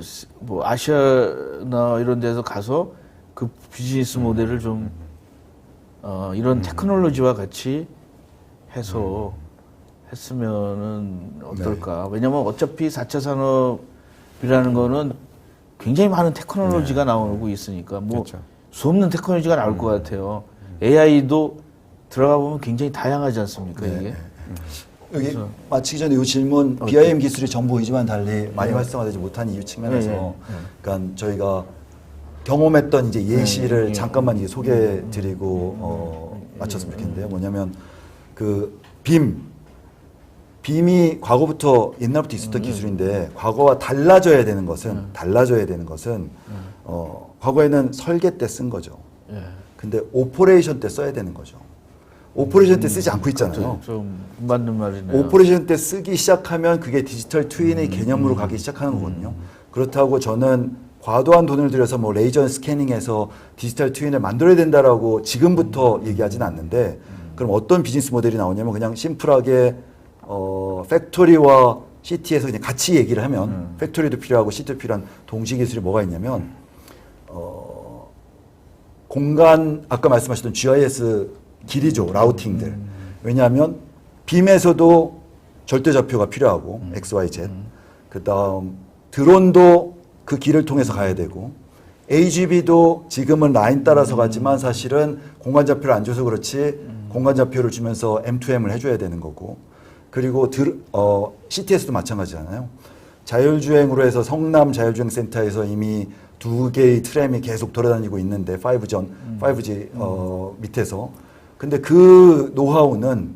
아시아나 이런 데서 가서 그 비즈니스 모델을 좀 이런 테크놀로지와 같이 해서 했으면은 어떨까. 왜냐면 어차피 4차 산업이라는 거는 굉장히 많은 테크놀로지가 나오고 있으니까 뭐 그렇죠. 수없는 테크놀로지가 나올 것 같아요. AI도 들어가 보면 굉장히 다양하지 않습니까, 이게? 여기 마치기 전에 이 질문 BIM 기술이 정보이지만 달리 많이 활성화되지 못한 이유 측면에서 그러니까 저희가 경험했던 이제 예시를 잠깐만 이제 소개해드리고 마쳤으면 좋겠는데요. 뭐냐면 그 빔이 과거부터 옛날부터 있었던 기술인데 과거와 달라져야 되는 것은 과거에는 설계 때 쓴 거죠. 근데 오퍼레이션 때 써야 되는 거죠. 오퍼레이션 때 쓰지 않고 있잖아요. 좀 맞는 말이네요. 오퍼레이션 때 쓰기 시작하면 그게 디지털 트윈의 개념으로 가기 시작하는 거거든요. 그렇다고 저는 과도한 돈을 들여서 뭐 레이저 스캐닝해서 디지털 트윈을 만들어야 된다라고 지금부터 얘기하진 않는데 그럼 어떤 비즈니스 모델이 나오냐면 그냥 심플하게 팩토리와 시티에서 그냥 같이 얘기를 하면 팩토리도 필요하고 시티도 필요한 동시 기술이 뭐가 있냐면 공간 아까 말씀하셨던 GIS 길이죠. 라우팅들. 왜냐하면 빔에서도 절대좌표가 필요하고 X, Y, Z. 그다음 드론도 그 길을 통해서 가야 되고 AGV도 지금은 라인 따라서 가지만 사실은 공간좌표를 안 줘서 그렇지 공간좌표를 주면서 M2M을 해줘야 되는 거고 그리고 CTS도 마찬가지잖아요. 자율주행으로 해서 성남 자율주행센터에서 이미 2개의 트램이 계속 돌아다니고 있는데 5G 밑에서 근데 그 노하우는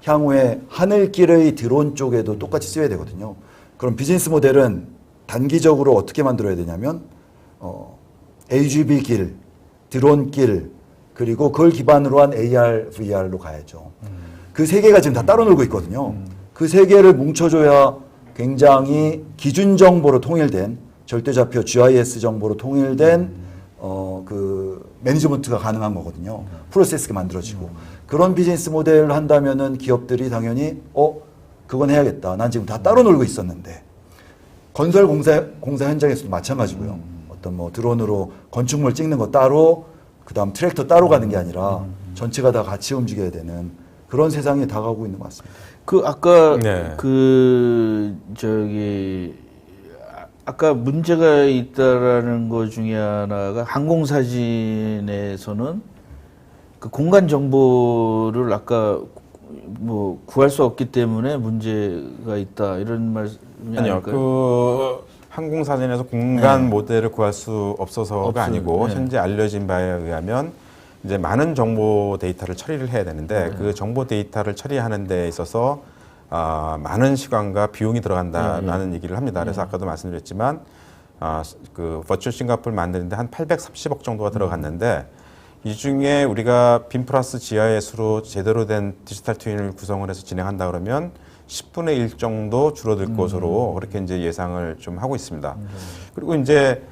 향후에 하늘길의 드론 쪽에도 똑같이 쓰여야 되거든요. 그럼 비즈니스 모델은 단기적으로 어떻게 만들어야 되냐면 AGV 길, 드론 길 그리고 그걸 기반으로 한 AR, VR로 가야죠. 그 세 개가 지금 다 따로 놀고 있거든요. 그 세 개를 뭉쳐줘야 굉장히 기준 정보로 통일된 절대좌표 GIS 정보로 통일된 그 매니지먼트가 가능한 거거든요. 프로세스가 만들어지고 그런 비즈니스 모델을 한다면은 기업들이 당연히 그건 해야겠다. 난 지금 다 따로 놀고 있었는데 건설 공사 현장에서도 마찬가지고요. 어떤 뭐 드론으로 건축물 찍는 거 따로, 그다음 트랙터 따로 가는 게 아니라 전체가 다 같이 움직여야 되는 그런 세상에 다가오고 있는 것 같습니다. 그 아까 네. 아까 문제가 있다라는 것 중에 하나가 항공사진에서는 그 공간 정보를 아까 뭐 구할 수 없기 때문에 문제가 있다 이런 말씀이 아니요, 아닐까요? 그 항공사진에서 공간 모델을 구할 수 없어서가 아니고 네. 현재 알려진 바에 의하면 이제 많은 정보 데이터를 처리를 해야 되는데 그 정보 데이터를 처리하는 데 있어서 많은 시간과 비용이 들어간다라는 얘기를 합니다. 그래서 아까도 말씀드렸지만 그 버추얼 싱가포르를 만드는데 한 830억 정도가 들어갔는데 이 중에 우리가 빔 플러스 GIS로 제대로 된 디지털 트윈을 구성을 해서 진행한다 그러면 10분의 1 정도 줄어들 것으로 그렇게 이제 예상을 좀 하고 있습니다. 그리고 이제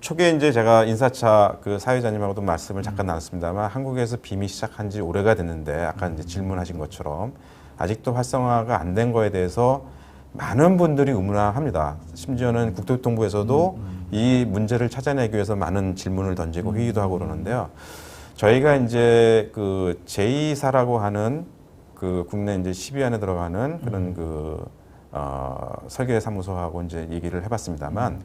초기에 이제 제가 인사차 그 사회자님하고도 말씀을 잠깐 나눴습니다만 한국에서 빔이 시작한 지 오래가 됐는데 아까 이제 질문하신 것처럼 아직도 활성화가 안 된 거에 대해서 많은 분들이 의문합니다. 심지어는 국토교통부에서도 이 문제를 찾아내기 위해서 많은 질문을 던지고 회의도 하고 그러는데요. 저희가 이제 그 제2사라고 하는 그 국내 이제 10위 안에 들어가는 그런 설계 사무소하고 이제 얘기를 해봤습니다만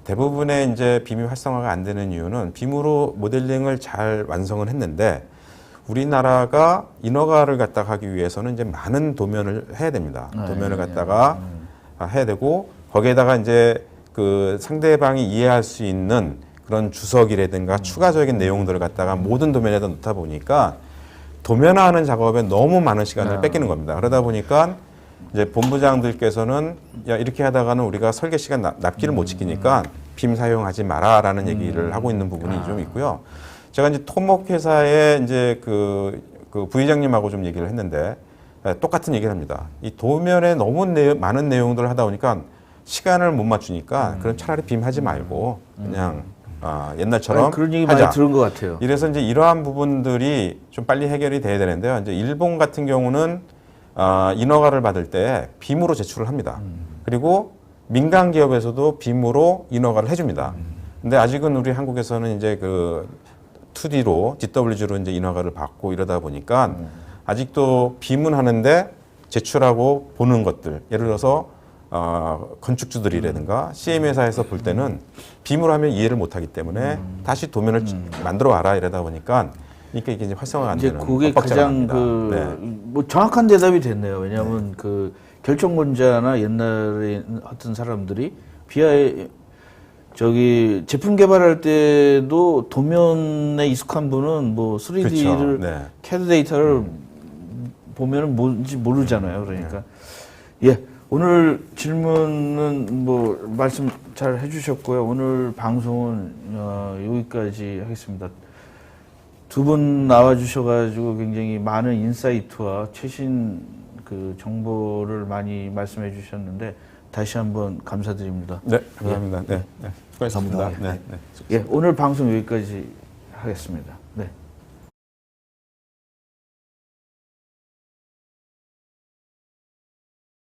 대부분의 이제 빔이 활성화가 안 되는 이유는 빔으로 모델링을 잘 완성을 했는데 우리나라가 인허가를 갖다가 하기 위해서는 이제 많은 도면을 해야 됩니다. 도면을 갖다가 해야 되고 거기에다가 이제 그 상대방이 이해할 수 있는 그런 주석이라든가 추가적인 내용들을 갖다가 모든 도면에다 놓다 보니까 도면화하는 작업에 너무 많은 시간을 뺏기는 겁니다. 그러다 보니까 이제 본부장들께서는 야 이렇게 하다가는 우리가 설계 시간 납기를 못 지키니까 빔 사용하지 마라라는 얘기를 하고 있는 부분이 좀 있고요. 제가 이제 토목 회사에 이제 그 부회장님하고 좀 얘기를 했는데 똑같은 얘기를 합니다. 이 도면에 너무 많은 내용들을 하다 보니까 시간을 못 맞추니까 그럼 차라리 빔 하지 말고 그냥 옛날처럼 그런 얘기 하자. 많이 들은 것 같아요. 이래서 이제 이러한 부분들이 좀 빨리 해결이 돼야 되는데요. 이제 일본 같은 경우는 인허가를 받을 때 빔으로 제출을 합니다. 그리고 민간 기업에서도 빔으로 인허가를 해줍니다. 근데 아직은 우리 한국에서는 이제 그 2D로 GWG로 이제 인허가를 받고 이러다 보니까 아직도 빔은 하는데 제출하고 보는 것들 예를 들어서 건축주들이라든가 CM 회사에서 볼 때는 빔으로 하면 이해를 못하기 때문에 다시 도면을 만들어 와라 이러다 보니까 이게 이제 활성화가 안 이제 되는 그게 가장 뭐 정확한 대답이 됐네요. 왜냐하면 그 결정론자나 옛날에 어떤 사람들이 비하에 제품 개발할 때도 도면에 익숙한 분은 뭐 3D를 그렇죠. CAD 데이터를 보면은 뭔지 모르잖아요. 그러니까 예. 오늘 질문은 뭐 말씀 잘 해주셨고요. 오늘 방송은 여기까지 하겠습니다. 두 분 나와주셔가지고 굉장히 많은 인사이트와 최신 그 정보를 많이 말씀해 주셨는데 다시 한번 감사드립니다. 네, 감사합니다. 네, 수고하셨습니다. 감사합니다. 네. 예, 오늘 방송 여기까지 하겠습니다.